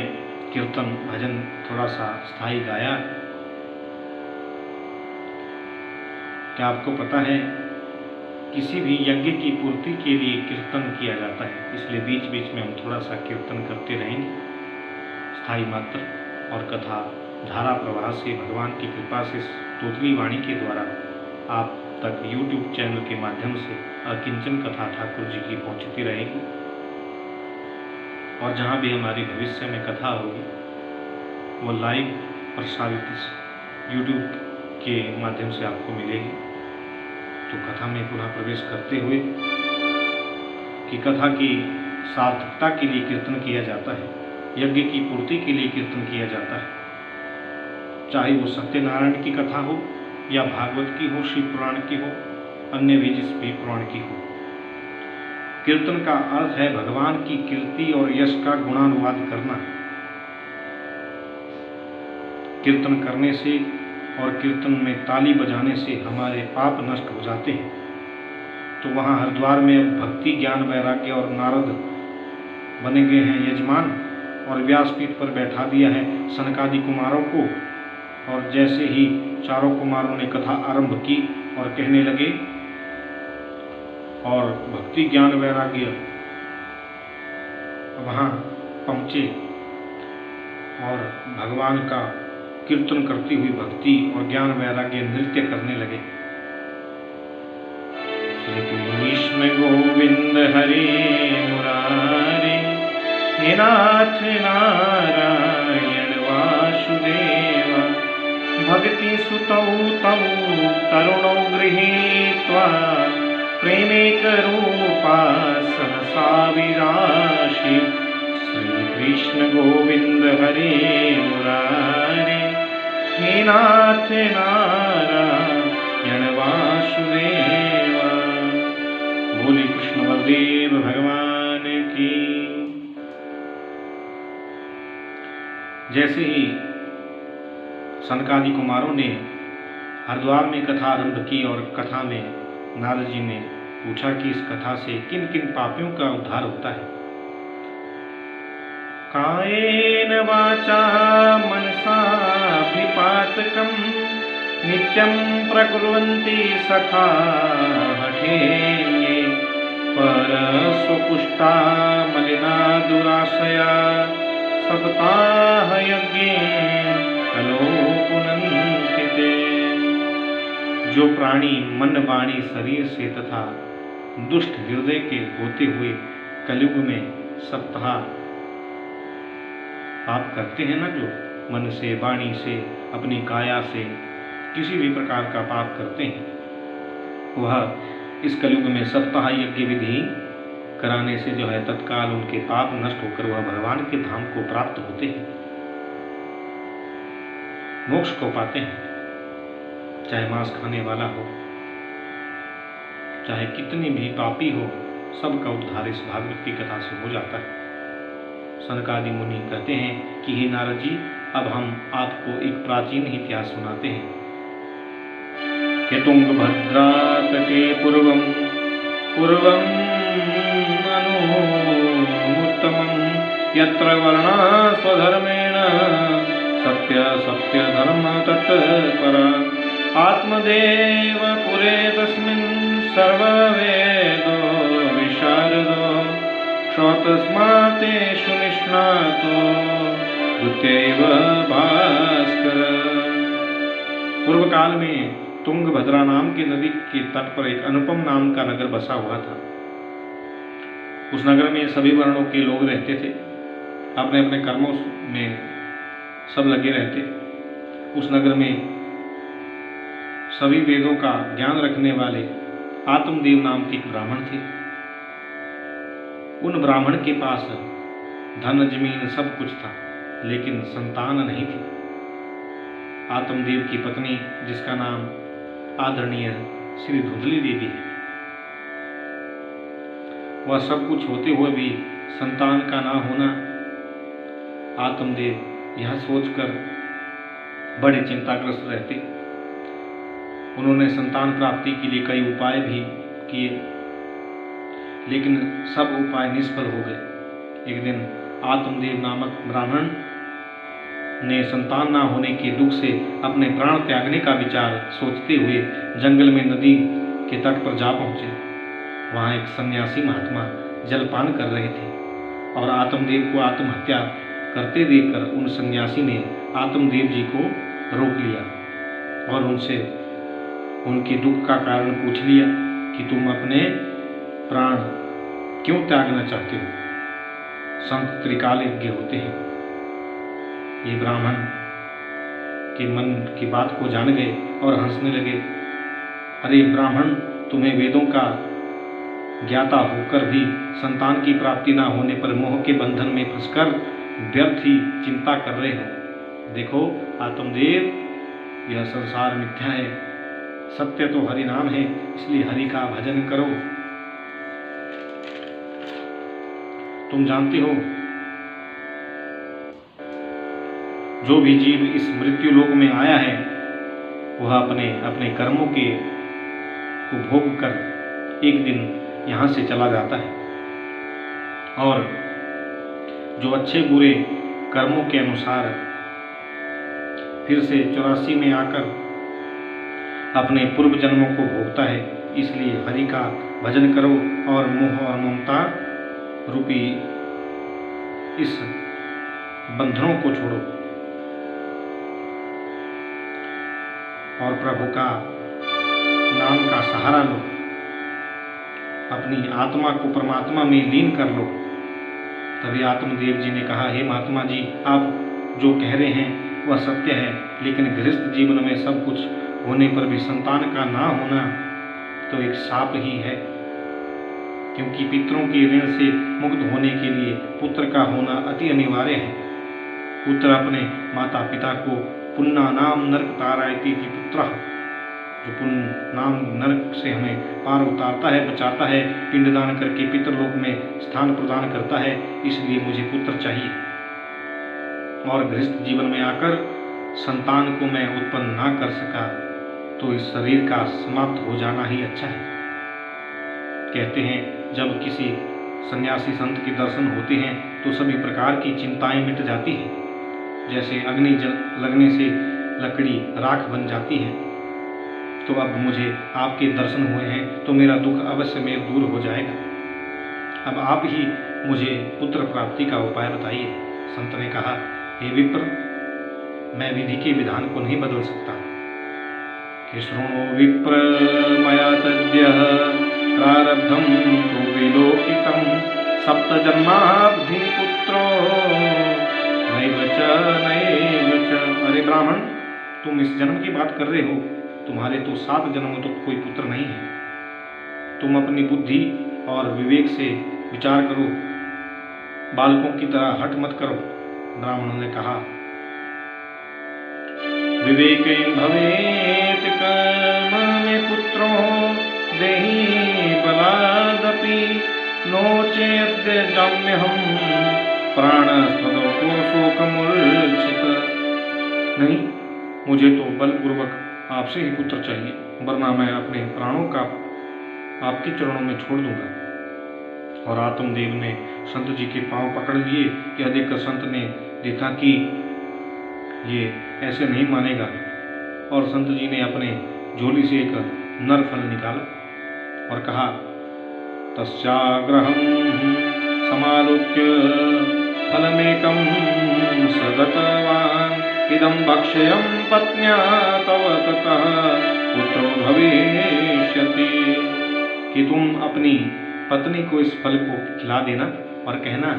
कीर्तन भजन थोड़ा सा स्थाई गाया, क्या आपको पता है किसी भी यज्ञ की पूर्ति के लिए कीर्तन किया जाता है, इसलिए बीच बीच में हम थोड़ा सा कीर्तन करते रहेंगे। स्थाई मात्र और कथा धारा प्रवाह से भगवान की कृपा से तोतली वाणी के द्वारा आप तक YouTube चैनल के माध्यम से अकिंचन कथा ठाकुर जी की पहुँचती रहेगी और जहाँ भी हमारी भविष्य में कथा होगी वो लाइव प्रसारित YouTube के माध्यम से आपको मिलेगी। तो कथा में पुनः प्रवेश करते हुए कि कथा की सार्थकता के लिए कीर्तन किया जाता है, यज्ञ की पूर्ति के लिए कीर्तन किया जाता है, चाहे वो सत्यनारायण की कथा हो या भागवत की हो, शिव पुराण की हो, अन्य भी जिस भी पुराण की हो। कीर्तन का अर्थ है भगवान की कीर्ति और यश का गुणानुवाद करना। कीर्तन करने से और कीर्तन में ताली बजाने से हमारे पाप नष्ट हो जाते हैं। तो वहाँ हरिद्वार में अब भक्ति ज्ञान वैराग्य और नारद बने गए हैं यजमान और व्यासपीठ पर बैठा दिया है सनकादि कुमारों को। और जैसे ही चारों कुमारों ने कथा आरंभ की और कहने लगे और भक्ति ज्ञान वैराग्य वहाँ पहुँचे और भगवान का कीर्तन करती हुई भक्ति और ज्ञान वैराग्य नृत्य करने लगे। श्री कृष्ण गोविंद हरे मुरारे, हे नाथ नारायण वासुदेवा, भक्ति सुतौ तौ तरुणौ गृहीत्वा, प्रेमेक रूपा सहसा विराशि। श्री कृष्ण गोविंद हरे मुरारे, हे नाथ नारायण वासुदेवा। बोले कृष्ण बलदेव भगवान की। जैसे ही सनकादि कुमारों ने हरिद्वार में कथा आरंभ की और कथा में नारद जी ने पूछा कि इस कथा से किन किन पापियों का उद्धार होता है। कायेन वाचा मनसा पातकं नित्यं प्रकुर्वन्ति सखा हठेन्ये परस्वपुष्टा मलिना दुराशया सप्ताहयज्ञे कलो पुनन्ति ते। जो प्राणी मन वाणी शरीर से तथा दुष्ट हृदय के होते हुए कलयुग में सप्ताह पाप करते हैं ना, जो मन से वाणी से अपनी काया से किसी भी प्रकार का पाप करते हैं, वह इस कलयुग में सप्ताह यज्ञ विधि कराने से जो है तत्काल उनके पाप नष्ट होकर वह भगवान के धाम को प्राप्त होते हैं, मोक्ष को पाते हैं। चाहे मांस खाने वाला हो, चाहे कितनी भी पापी हो, सबका उद्धार इस भागवत की कथा से हो जाता है। सनकादि मुनि कहते हैं कि हे नारद जी, अब हम आपको एक प्राचीन इतिहास सुनाते हैं कि तुंगभद्रा तटे पूर्वम अनुत्तमं यत्र वर्णा स्वधर्मेण सत्य धर्म तत्परा आत्मदेव पुरे तस्मिन् सर्ववेदो विशारदो श्रोतस्मातेषु निष्णातो द्वितीयैव भास्कर। पूर्व काल में तुंगभद्रा नाम की नदी के तट पर एक अनुपम नाम का नगर बसा हुआ था। उस नगर में सभी वर्णों के लोग रहते थे, अपने अपने कर्मों में सब लगे रहते। उस नगर में सभी वेदों का ज्ञान रखने वाले आत्मदेव नाम के एक ब्राह्मण थे। उन ब्राह्मण के पास धन जमीन सब कुछ था, लेकिन संतान नहीं थी। आत्मदेव की पत्नी, जिसका नाम आदरणीय श्री धुंधली देवी है, वह सब कुछ होते हुए भी संतान का ना होना, आत्मदेव यह सोचकर बड़े चिंताग्रस्त रहते। उन्होंने संतान प्राप्ति के लिए कई उपाय भी किए, लेकिन सब उपाय निष्फल हो गए। एक दिन आत्मदेव नामक ब्राह्मण ने संतान ना होने के दुख से अपने प्राण त्यागने का विचार सोचते हुए जंगल में नदी के तट पर जा पहुंचे। वहां एक सन्यासी महात्मा जलपान कर रहे थे और आत्मदेव को आत्महत्या करते देखकर उन सन्यासी ने आत्मदेव जी को रोक लिया और उनसे उनके दुख का कारण पूछ लिया कि तुम अपने प्राण क्यों त्यागना चाहते हो। संत त्रिकालज्ञ होते हैं। ये ब्राह्मण के मन की बात को जान गए और हंसने लगे। अरे ब्राह्मण, तुम्हें वेदों का ज्ञाता होकर भी संतान की प्राप्ति ना होने पर मोह के बंधन में फंसकर व्यर्थ ही चिंता कर रहे हो। देखो आत्मदेव, यह संसार मिथ्या है, सत्य तो हरि नाम है, इसलिए हरि का भजन करो। तुम जानते हो, जो भी जीव इस मृत्यु लोक में आया है वह अपने अपने कर्मों के को भोग कर एक दिन यहाँ से चला जाता है, और जो अच्छे बुरे कर्मों के अनुसार फिर से 84 में आकर अपने पूर्व जन्मों को भोगता है। इसलिए हरि का भजन करो और मोह और ममता रूपी इस बंधनों को छोड़ो और प्रभु का नाम का सहारा लो, अपनी आत्मा को परमात्मा में लीन कर लो। तभी आत्मदेव जी ने कहा, हे महात्मा जी, आप जो कह रहे हैं वह सत्य है, लेकिन गृहस्थ जीवन में सब कुछ होने पर भी संतान का ना होना तो एक शाप ही है, क्योंकि पितरों के ऋण से मुक्त होने के लिए पुत्र का होना अति अनिवार्य है। पुत्र अपने माता पिता को पुण्य नाम नरक तारायति की पुत्र, जो पुण्य नाम नरक से हमें पार उतारता है, बचाता है, पिंडदान करके पितरलोक में स्थान प्रदान करता है। इसलिए मुझे पुत्र चाहिए, और गृहस्थ जीवन में आकर संतान को मैं उत्पन्न ना कर सका तो इस शरीर का समाप्त हो जाना ही अच्छा है। कहते हैं जब किसी सन्यासी संत के दर्शन होते हैं तो सभी प्रकार की चिंताएं मिट जाती हैं। जैसे अग्नि लगने से लकड़ी राख बन जाती है। तो अब मुझे आपके दर्शन हुए हैं तो मेरा दुख अवश्य में दूर हो जाएगा। अब आप ही मुझे पुत्र प्राप्ति का उपाय बताइए। संत ने कहा, हे विप्र, मैं विधि के विधान को नहीं बदल सकता। कि शृणु विप्र मया तद्यः प्रारब्धं तु विलोकितं सप्तजन्माब्धि पुत्रो नैव च। अरे ब्राह्मण, तुम इस जन्म की बात कर रहे हो, तुम्हारे तो 7 जन्म तो कोई पुत्र नहीं है। तुम अपनी बुद्धि और विवेक से विचार करो, बालकों की तरह हठ मत करो। ब्राह्मणों ने कहा, विवेकेन भवेत् कर्म में पुत्रो देहि बलादपि नो चेद्य जाम्यहं प्राणस्तदो शोकमूर्छित। नहीं, मुझे तो बलपूर्वक आपसे ही पुत्र चाहिए, वरना मैं अपने प्राणों का आपके चरणों में छोड़ दूंगा। और आत्मदेव ने संत जी के पांव पकड़ लिए। यह देखकर संत ने देखा कि ये ऐसे नहीं मानेगा, और संत जी ने अपने झोली से एक नर फल निकाला और कहा, तस्याग्रहं समालोक्य फलमेकं सगतवान् इदं भक्ष्यं पत्न्या तव ततः पुत्रो भविष्यति। कि तुम अपनी पत्नी को इस फल को खिला देना और कहना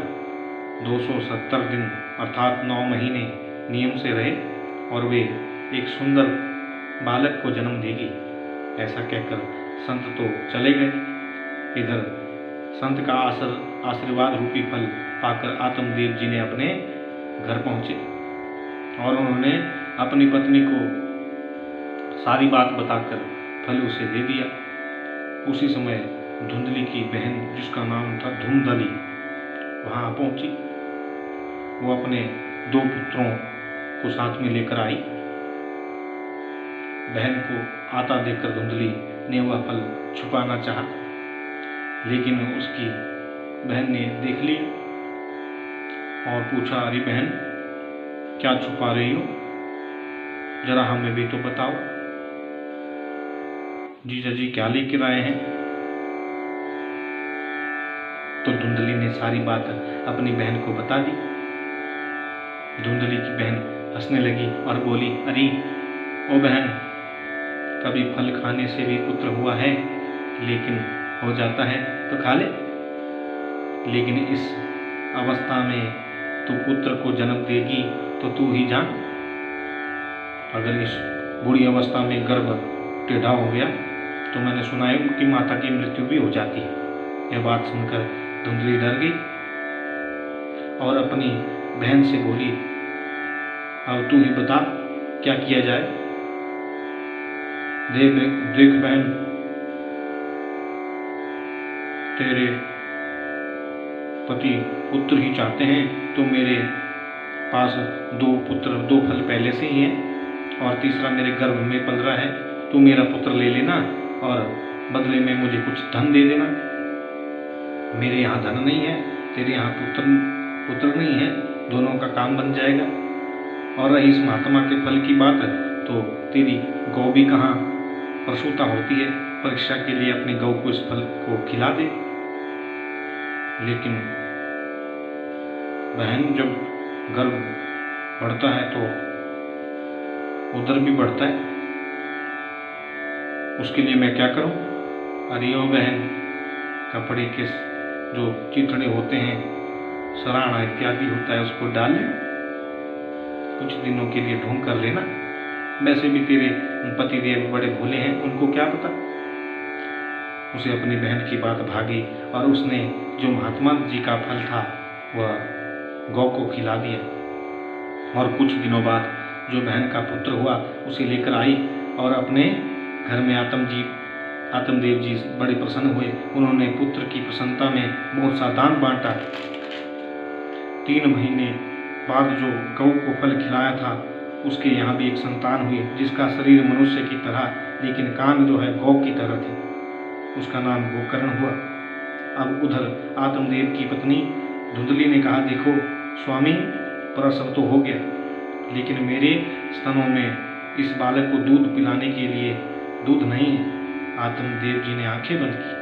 270 दिन अर्थात 9 महीने नियम से रहे और वे एक सुंदर बालक को जन्म देगी। ऐसा कहकर संत तो चले गए। इधर संत का आशीर्वाद रूपी फल पाकर आत्मदेव जी ने अपने घर पहुँचे और उन्होंने अपनी पत्नी को सारी बात बताकर फल उसे दे दिया। उसी समय धुंधली की बहन, जिसका नाम था धूमधली, वहाँ पहुँची। वो अपने 2 पुत्रों को साथ में लेकर आई। बहन को आता देखकर धुंधली ने वह फल छुपाना चाहा, लेकिन उसकी बहन ने देख लिया और पूछा, अरे बहन, क्या छुपा रही हो, जरा हमें भी तो बताओ। जीजा जी क्या लेकर आए हैं? तो धुंधली ने सारी बात अपनी बहन को बता दी। धुंधली की बहन हंसने लगी और बोली, अरे ओ बहन, कभी फल खाने से भी पुत्र हुआ है, लेकिन हो जाता है तो खा ले। लेकिन इस अवस्था में तू पुत्र को जन्म देगी तो तू ही जान। अगर इस बुरी अवस्था में गर्भ टेढ़ा हो गया तो मैंने सुना है उनकी माता की मृत्यु भी हो जाती है। यह बात सुनकर धुंधली डर गई और अपनी बहन से बोली, अब तू ही बता क्या किया जाए। देख बहन, तेरे पति पुत्र ही चाहते हैं, तो मेरे पास 2 फल पहले से ही हैं और तीसरा मेरे गर्भ में पल रहा है। तू मेरा पुत्र ले लेना और बदले में मुझे कुछ धन दे देना। मेरे यहाँ धन नहीं है, तेरे यहाँ पुत्र नहीं है, दोनों का काम बन जाएगा। और रही इस महात्मा के फल की बात, तो तेरी गौ भी कहाँ प्रसूता होती है, परीक्षा के लिए अपनी गौ को इस फल को खिला दे। लेकिन बहन, जब गर्भ बढ़ता है तो उधर भी बढ़ता है, उसके लिए मैं क्या करूं? अरे ओ बहन, कपड़े के जो चिथड़े होते हैं, सराहना इत्यादि होता है, उसको डाल ले, कुछ दिनों के लिए ढूंढ कर लेना। वैसे भी तेरे पतिदेव बड़े भोले हैं, उनको क्या पता। उसे अपनी बहन की बात भागी और उसने जो महात्मा जी का फल था वह गौ को खिला दिया। और कुछ दिनों बाद जो बहन का पुत्र हुआ उसे लेकर आई और अपने घर में आत्मदेव जी बड़े प्रसन्न हुए। उन्होंने पुत्र की प्रसन्नता में बहुत सा दान बांटा। 3 महीने बाद जो गौ को फल खिलाया था उसके यहाँ भी एक संतान हुई, जिसका शरीर मनुष्य की तरह लेकिन कान जो है गौ की तरह थे। उसका नाम गोकर्ण हुआ। अब उधर आत्मदेव की पत्नी धुंधली ने कहा, देखो स्वामी, प्रसव तो हो गया, लेकिन मेरे स्तनों में इस बालक को दूध पिलाने के लिए दूध नहीं है। आत्मदेव जी ने आंखें बंद की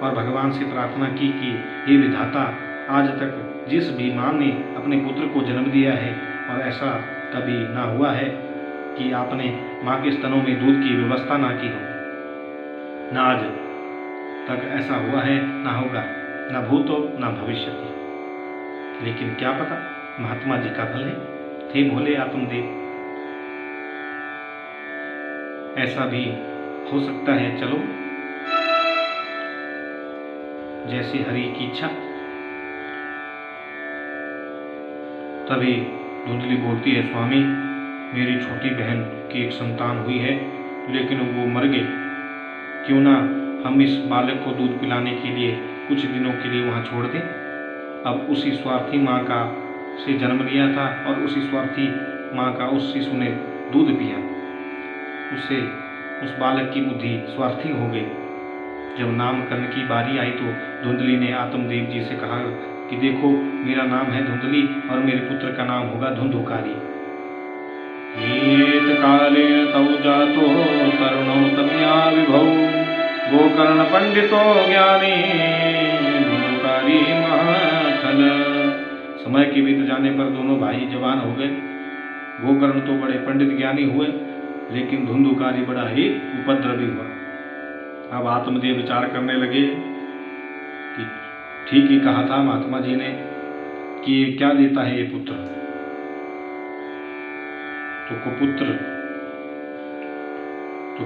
और भगवान से प्रार्थना की कि हे विधाता, आज तक जिस भी माँ ने अपने पुत्र को जन्म दिया है और ऐसा कभी ना हुआ है कि आपने माँ के स्तनों में दूध की व्यवस्था ना की हो, ना आज तक ऐसा हुआ है, ना होगा, ना भूतो ना भविष्यति। लेकिन क्या पता महात्मा जी का फल है, थे भोले आत्मदेव, ऐसा भी हो सकता है। चलो, जैसी हरि की इच्छा। तभी धुंधली बोलती है, स्वामी मेरी छोटी बहन की एक संतान हुई है, लेकिन वो मर गई। क्यों ना हम इस बालक को दूध पिलाने के लिए कुछ दिनों के लिए वहाँ छोड़ दें। अब उसी स्वार्थी माँ का से जन्म लिया था और उसी स्वार्थी माँ का उस शिशु ने दूध पिया, उससे उस बालक की बुद्धि स्वार्थी हो गई। जब नामकरण की बारी आई तो धुंधली ने आत्मदेव जी से कहा कि देखो, मेरा नाम है धुंधली और मेरे पुत्र का नाम होगा धुंधुकारी। एत काले तौ जातो तरुणो तनया विभौ गोकर्ण पंडितो ज्ञानी धुंधुकारी महाखल। समय के बीत जाने पर दोनों भाई जवान हो गए। गोकर्ण तो बड़े पंडित ज्ञानी हुए, लेकिन धुंधुकारी बड़ा ही उपद्रवी हुआ। अब आत्मदेव विचार करने लगे कि ठीक ही कहा था महात्मा जी ने कि ये क्या देता है ये पुत्र। तो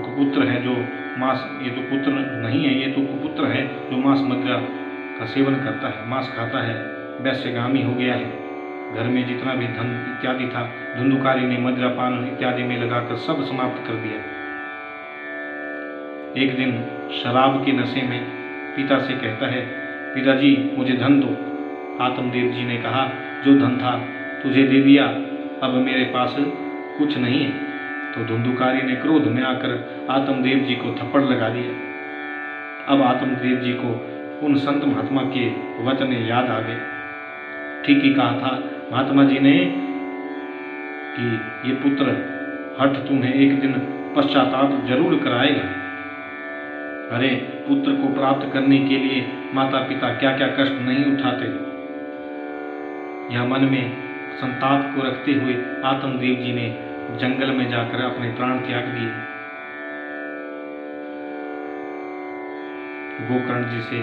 कुपुत्र है जो मांस, ये तो पुत्र नहीं है, ये तो कुपुत्र है जो मांस मदिरा का सेवन करता है, मांस खाता है, वैश्यगामी हो गया है। घर में जितना भी धन इत्यादि था धुंधुकारी ने मदिरा पान इत्यादि में लगाकर सब समाप्त कर दिया। एक दिन शराब के नशे में पिता से कहता है, पिताजी मुझे धन दो। आत्मदेव जी ने कहा, जो धन था तुझे दे दिया, अब मेरे पास कुछ नहीं है। तो धुंधुकारी ने क्रोध में आकर आत्मदेव जी को थप्पड़ लगा दिया। अब आत्मदेव जी को उन संत महात्मा के वचन याद आ गए। ठीक ही कहा था महात्मा जी ने कि ये पुत्र हठ तुम्हें एक दिन पश्चाताप जरूर कराएगा। अरे, पुत्र को प्राप्त करने के लिए माता पिता क्या क्या कष्ट नहीं उठाते। यह मन में संताप को रखते हुए आत्मदेव जी ने जंगल में जाकर अपने प्राण त्याग दिए। गोकर्ण जी से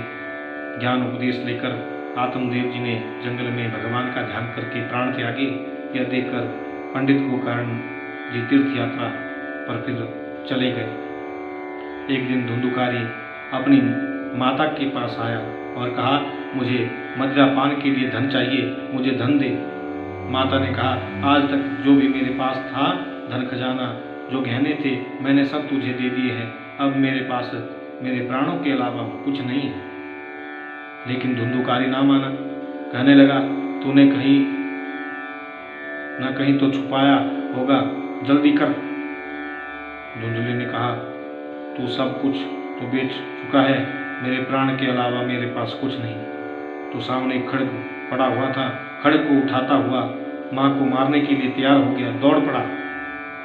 ज्ञान उपदेश लेकर आत्मदेव जी ने जंगल में भगवान का ध्यान करके प्राण त्यागे। यह देखकर पंडित गोकर्ण जी तीर्थ यात्रा पर फिर चले गए। एक दिन धुंधुकारी अपनी माता के पास आया और कहा, मुझे मदिरा पान के लिए धन चाहिए, मुझे धन दे। माता ने कहा, आज तक जो भी मेरे पास था धन खजाना, जो गहने थे, मैंने सब तुझे दे दिए हैं। अब मेरे पास मेरे प्राणों के अलावा कुछ नहीं है। लेकिन धुंधुकारी ना माना, कहने लगा, तूने कहीं न कहीं तो छुपाया होगा, जल्दी कर। धुंधली ने कहा, तू सब कुछ तो बेच चुका है, मेरे प्राण के अलावा मेरे पास कुछ नहीं। तो सामने खड्ग पड़ा हुआ था, खड्ग को उठाता हुआ माँ को मारने के लिए तैयार हो गया, दौड़ पड़ा।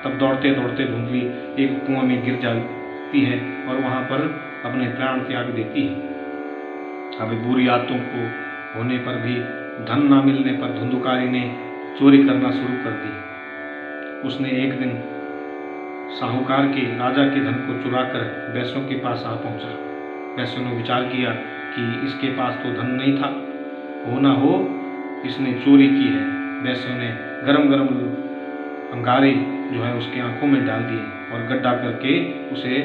तब दौड़ते दौड़ते धुंधली एक कुआं में गिर जाती है और वहाँ पर अपने प्राण त्याग देती है। अभी बुरी आदतों को होने पर भी धन न मिलने पर धुंधुकारी ने चोरी करना शुरू कर दी। उसने एक दिन साहूकार के राजा के धन को चुराकर वैश्यों के पास आ पहुंचा। वैश्यों ने विचार किया कि इसके पास तो धन नहीं था, हो ना हो इसने चोरी की है। वैश्यों ने गरम गरम अंगारे जो है उसकी आंखों में डाल दिए और गड्ढा करके उसे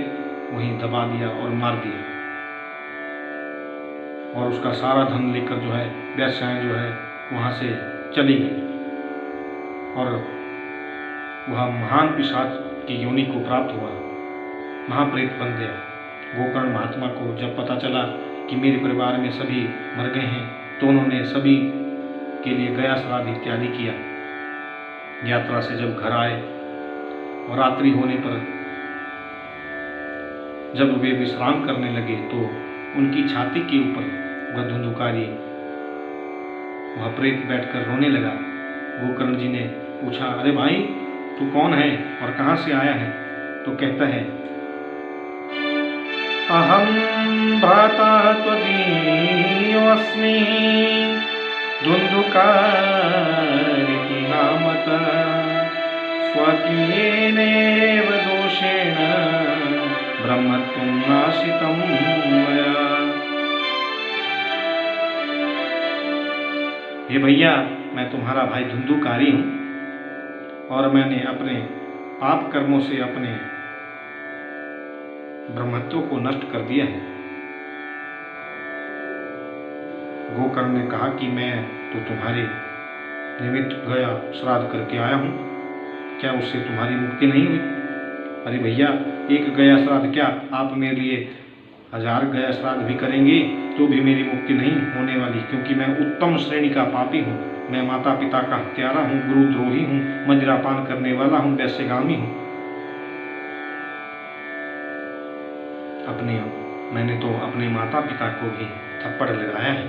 वहीं दबा दिया और मार दिया। और उसका सारा धन लेकर जो है वैश्याएं जो है वहाँ से चली गई और वह महान पिशाच की योनि को प्राप्त हुआ, महाप्रेत बन गया। गोकर्ण महात्मा को जब पता चला कि मेरे परिवार में सभी मर गए हैं, तो उन्होंने सभी के लिए गया श्राद्ध इत्यादि किया। यात्रा से जब घर आए और रात्रि होने पर जब वे विश्राम करने लगे तो उनकी छाती के ऊपर वह धुंधुकारी वह प्रेत बैठकर रोने लगा। गोकर्ण जी ने पूछा, अरे भाई तू कौन है और कहाँ से आया है? तो कहता है, अहम भ्राता त्वदीयोऽस्मि धुन्धुकारिति नामतः स्वकीयेनेव दोषेण ब्रह्मत्वं नाशितं मया। हे भैया, मैं तुम्हारा भाई धुंधुकारी हूँ और मैंने अपने पाप कर्मों से अपने ब्रह्मत्व को नष्ट कर दिया है। गोकर्ण ने कहा कि मैं तो तुम्हारे निमित्त गया श्राद्ध करके आया हूँ, क्या उससे तुम्हारी मुक्ति नहीं हुई? अरे भैया, एक गया श्राद्ध क्या, आप मेरे लिए 1000 गया श्राद्ध भी करेंगे तो भी मेरी मुक्ति नहीं होने वाली, क्योंकि मैं उत्तम श्रेणी का पापी हूँ। मैं माता पिता का हत्यारा हूँ, गुरुद्रोही हूँ, मदिरापान करने वाला हूँ, वैश्यगामी हूँ। मैंने तो अपने माता पिता को भी थप्पड़ लगाया है।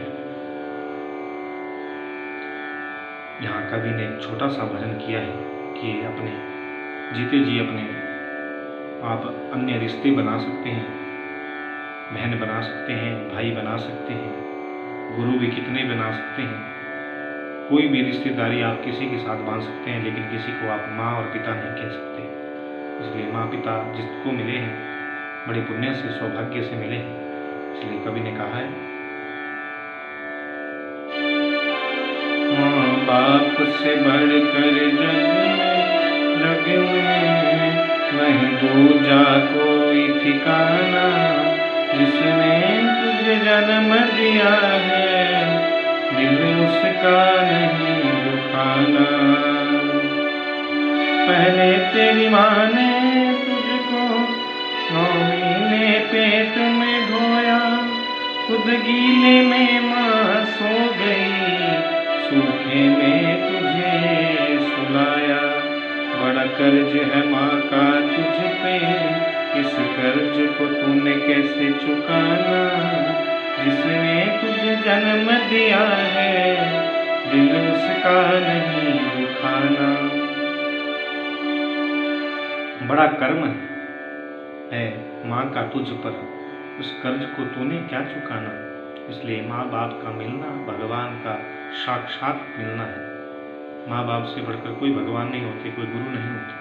यहाँ कवि ने एक छोटा सा भजन किया है कि अपने जीते जी अपने आप अन्य रिश्ते बना सकते हैं, बहन बना सकते हैं, भाई बना सकते हैं, गुरु भी कितने बना सकते हैं। कोई भी रिश्तेदारी आप किसी के साथ बांध सकते हैं, लेकिन किसी को आप माँ और पिता नहीं कह सकते। इसलिए माँ पिता जिसको मिले हैं बड़े पुण्य से, सौभाग्य से मिले हैं। इसलिए कवि ने कहा है, माँ बाप से बढ़कर जग में नहीं दूजा कोई ठिकाना, जिसने तुझे जन्म दिया है दिल उसका नहीं दुखाना। पहले तेरी माँ ने तुझको 9 महीने पेट में ढोया, खुद गीले में माँ सो गई, सूखे में तुझे सुलाया। बड़ा कर्ज है माँ का तुझ पे, इस कर्ज को तूने कैसे चुकाना। जिसने तुझे जन्म दिया है दिल उसका नहीं दुखाना। बड़ा कर्म है माँ का तुझ पर, उस कर्ज को तूने क्या चुकाना। इसलिए माँ बाप का मिलना भगवान का साक्षात मिलना है। माँ बाप से बढ़कर कोई भगवान नहीं होते, कोई गुरु नहीं होते।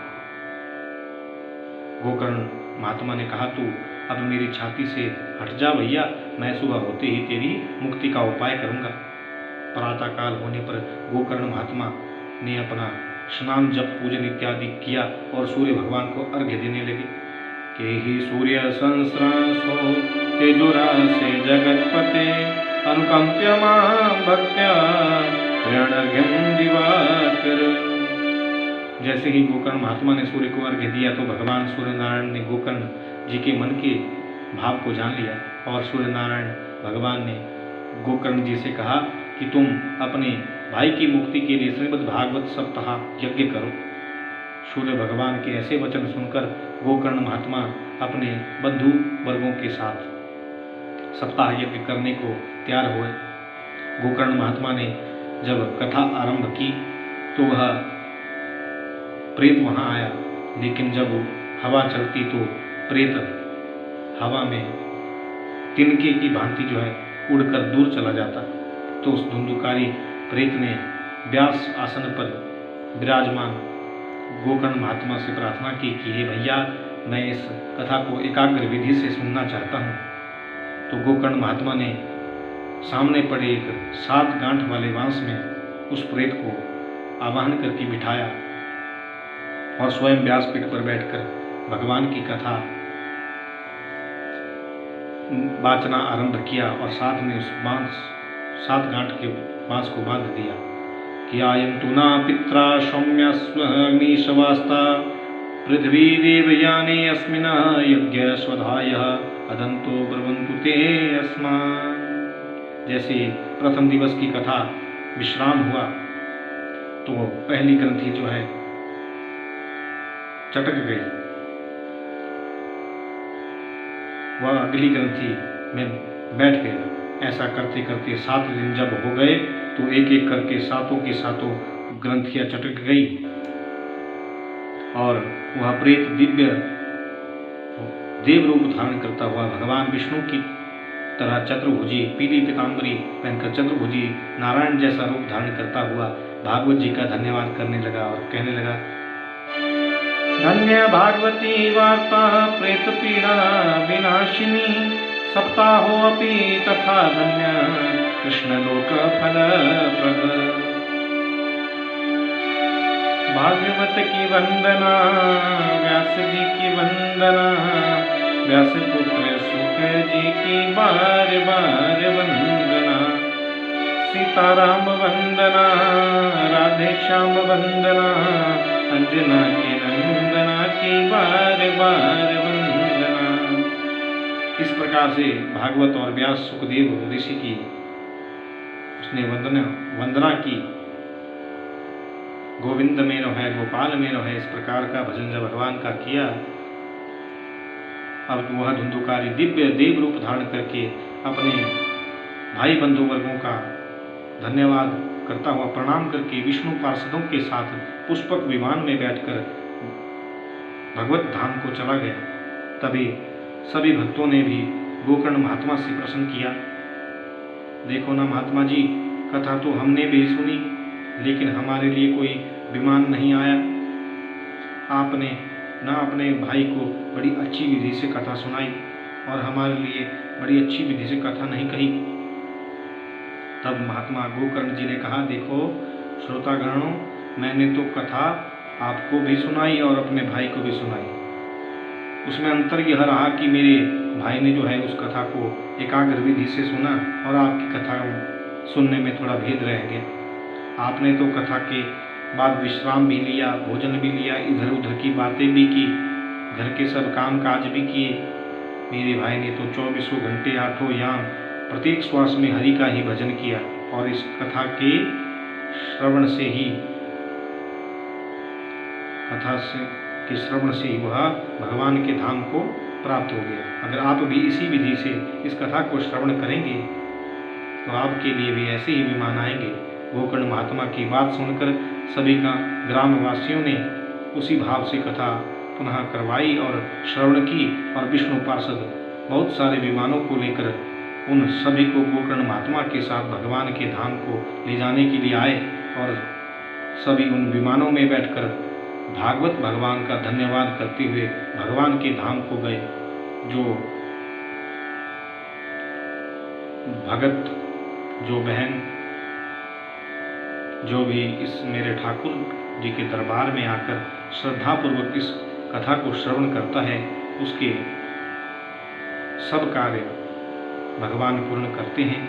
गोकर्ण महात्मा ने कहा, तू अब मेरी छाती से हट जा भैया, मैं सुबह होते ही तेरी मुक्ति का उपाय करूंगा। प्रातःकाल होने पर गोकर्ण महात्मा ने अपना स्नान जप पूजन इत्यादि किया और सूर्य भगवान को अर्घ्य देने लगे। के ही सूर्य संस्रांसो तेजुरा से जगतपते, अनुकंप्य मां भक्त्या प्रणर्घ्यं दिवाकर। जैसे ही गोकर्ण महात्मा ने सूर्य को अर्घ्य दिया तो भगवान सूर्य नारायण ने गोकर्ण जी के मन के भाव को जान लिया और सूर्य नारायण भगवान ने गोकर्ण जी से कहा कि तुम अपने भाई की मुक्ति के लिए श्रीमद् भागवत सप्ताह यज्ञ करो। सूर्य भगवान के ऐसे वचन सुनकर गोकर्ण महात्मा अपने बंधु वर्गों के साथ सप्ताह यज्ञ करने को तैयार हुए। गोकर्ण महात्मा ने जब कथा आरंभ की तो वह प्रेत वहाँ आया, लेकिन जब हवा चलती तो प्रेत हवा में तिनके की भांति जो है उड़कर दूर चला जाता। तो उस धुंधुकारी प्रेत ने व्यास आसन पर विराजमान गोकर्ण महात्मा से प्रार्थना की कि हे भैया, मैं इस कथा को एकाग्र विधि से सुनना चाहता हूँ। तो गोकर्ण महात्मा ने सामने पड़े एक 7 गांठ वाले बांस में उस प्रेत को आवाहन करके बिठाया और स्वयं व्यासपीठ पर बैठकर भगवान की कथा वाचना आरंभ किया और साथ में उस 7 गांठ के बांस को बांध दिया कि आयं तु ना पित्रा सौम्यस्वमीशवास्ता पृथ्वी देवयाने अस्मिन् यज्ञ स्वधायः अदंतो ब्रवन्तु ते अस्मान्। जैसे प्रथम दिवस की कथा विश्राम हुआ तो पहली ग्रंथि जो है चटक गई, वह अगली ग्रंथि में बैठ गया। ऐसा करते करते 7 दिन जब हो गए तो एक एक करके सातों की सातों ग्रंथियां चटक गई और वह प्रेत दिव्य देव रूप धारण करता हुआ भगवान विष्णु की तरह चतुर्भुजी पीली पीताम्बरी पहनकर चतुर्भुजी नारायण जैसा रूप धारण करता हुआ भागवत जी का धन्यवाद करने लगा और कहने लगा, धन्य भागवती वार्ता प्रेत पीड़ा विनाशिनी सप्ताहो अपि तथा धन्य कृष्ण लोक फल प्रद। भागवत की वंदना व्यास जी की वंदना व्यास पुत्र सुख जी की बार बार वंदना। सीताराम वंदना राधे श्याम वंदना अंजना के नंदना की बार बार वंदना। इस प्रकार से भागवत और व्यास सुखदेव ऋषि की उसने वंदना की। गोविंद मेरो है गोपाल मेरो है, इस प्रकार का भजन जब भगवान का किया, अब वह धुंधुकारी दिव्य देव रूप धारण करके अपने भाई बंधु वर्गों का धन्यवाद करता हुआ प्रणाम करके विष्णु पार्षदों के साथ पुष्पक विमान में बैठकर भगवत धाम को चला गया। तभी सभी भक्तों ने भी गोकर्ण महात्मा से प्रश्न किया, देखो ना महात्मा जी, कथा तो हमने भी सुनी लेकिन हमारे लिए कोई विमान नहीं आया। आपने ना अपने भाई को बड़ी अच्छी विधि से कथा सुनाई और हमारे लिए बड़ी अच्छी विधि से कथा नहीं कही। तब महात्मा गोकर्ण जी ने कहा, देखो श्रोतागणों, मैंने तो कथा आपको भी सुनाई और अपने भाई को भी सुनाई। उसमें अंतर यह रहा कि मेरे भाई ने जो है उस कथा को एकाग्र विधि से सुना और आपकी कथा सुनने में थोड़ा भेद रह गया। आपने तो कथा के बाद विश्राम भी लिया, भोजन भी लिया, इधर उधर की बातें भी की, घर के सब काम काज भी किए। मेरे भाई ने तो 24 घंटे 8 याम प्रत्येक श्वास में हरि का ही भजन किया और इस कथा के श्रवण से ही वह भगवान के धाम को प्राप्त हो गया। अगर आप भी इसी विधि से इस कथा को श्रवण करेंगे तो आपके लिए भी ऐसे ही विमान आएंगे। गोकर्ण महात्मा की बात सुनकर सभी का ग्रामवासियों ने उसी भाव से कथा पुनः करवाई और श्रवण की और विष्णु पार्षद बहुत सारे विमानों को लेकर उन सभी को गोकर्ण महात्मा के साथ भगवान के धाम को ले जाने के लिए आए और सभी उन विमानों में बैठकर भागवत भगवान का धन्यवाद करते हुए भगवान के धाम को गए। जो भगत, जो बहन, जो भी इस मेरे ठाकुर जी के दरबार में आकर श्रद्धापूर्वक इस कथा को श्रवण करता है, उसके सब कार्य भगवान पूर्ण करते हैं।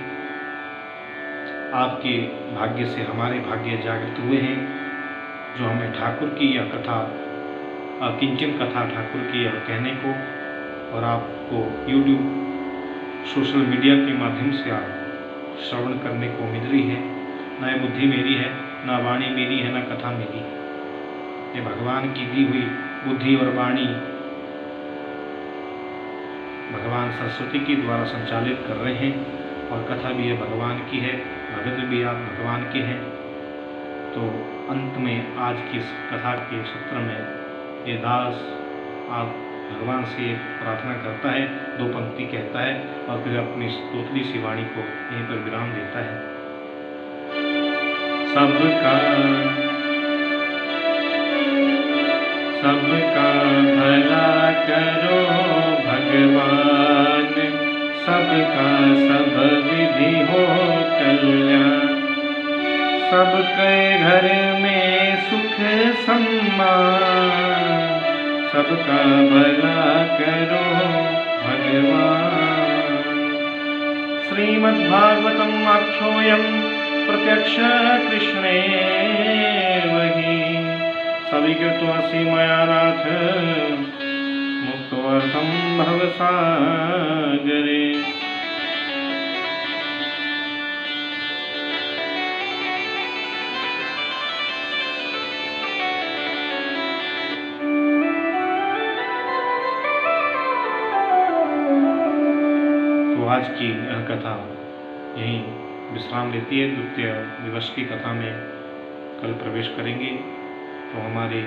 आपके भाग्य से हमारे भाग्य जागृत हुए हैं, जो हमें ठाकुर की यह कथा, किंचन कथा ठाकुर की यह कहने को और आपको YouTube सोशल मीडिया के माध्यम से आप श्रवण करने को मिल रही है। न ये बुद्धि मेरी है, न वाणी मेरी है, न कथा मेरी। ये भगवान की दी हुई बुद्धि और वाणी भगवान सरस्वती के द्वारा संचालित कर रहे हैं और कथा भी ये भगवान की है, भगत भी आप भगवान के हैं। तो अंत में आज की इस कथा के सत्र में ये दास आप भगवान से प्रार्थना करता है, 2 पंक्ति कहता है और फिर अपनी स्तोत्री सी वाणी को यहीं पर विराम देता है। सबका भला करो भगवान, सबका सब विधि हो कल्याण, सबके घर में सुख सम्मान, सबका भला करो भगवान। श्रीमद्भागवतम् आख्योऽयं प्रत्यक्ष कृष्णे वही, सविकृतोऽसि मया नाथ मुक्तोऽर्थं भवसागरे। तो आज की यह कथा यहीं विश्राम लेती है। द्वितीय दिवस की कथा में कल प्रवेश करेंगे। तो हमारे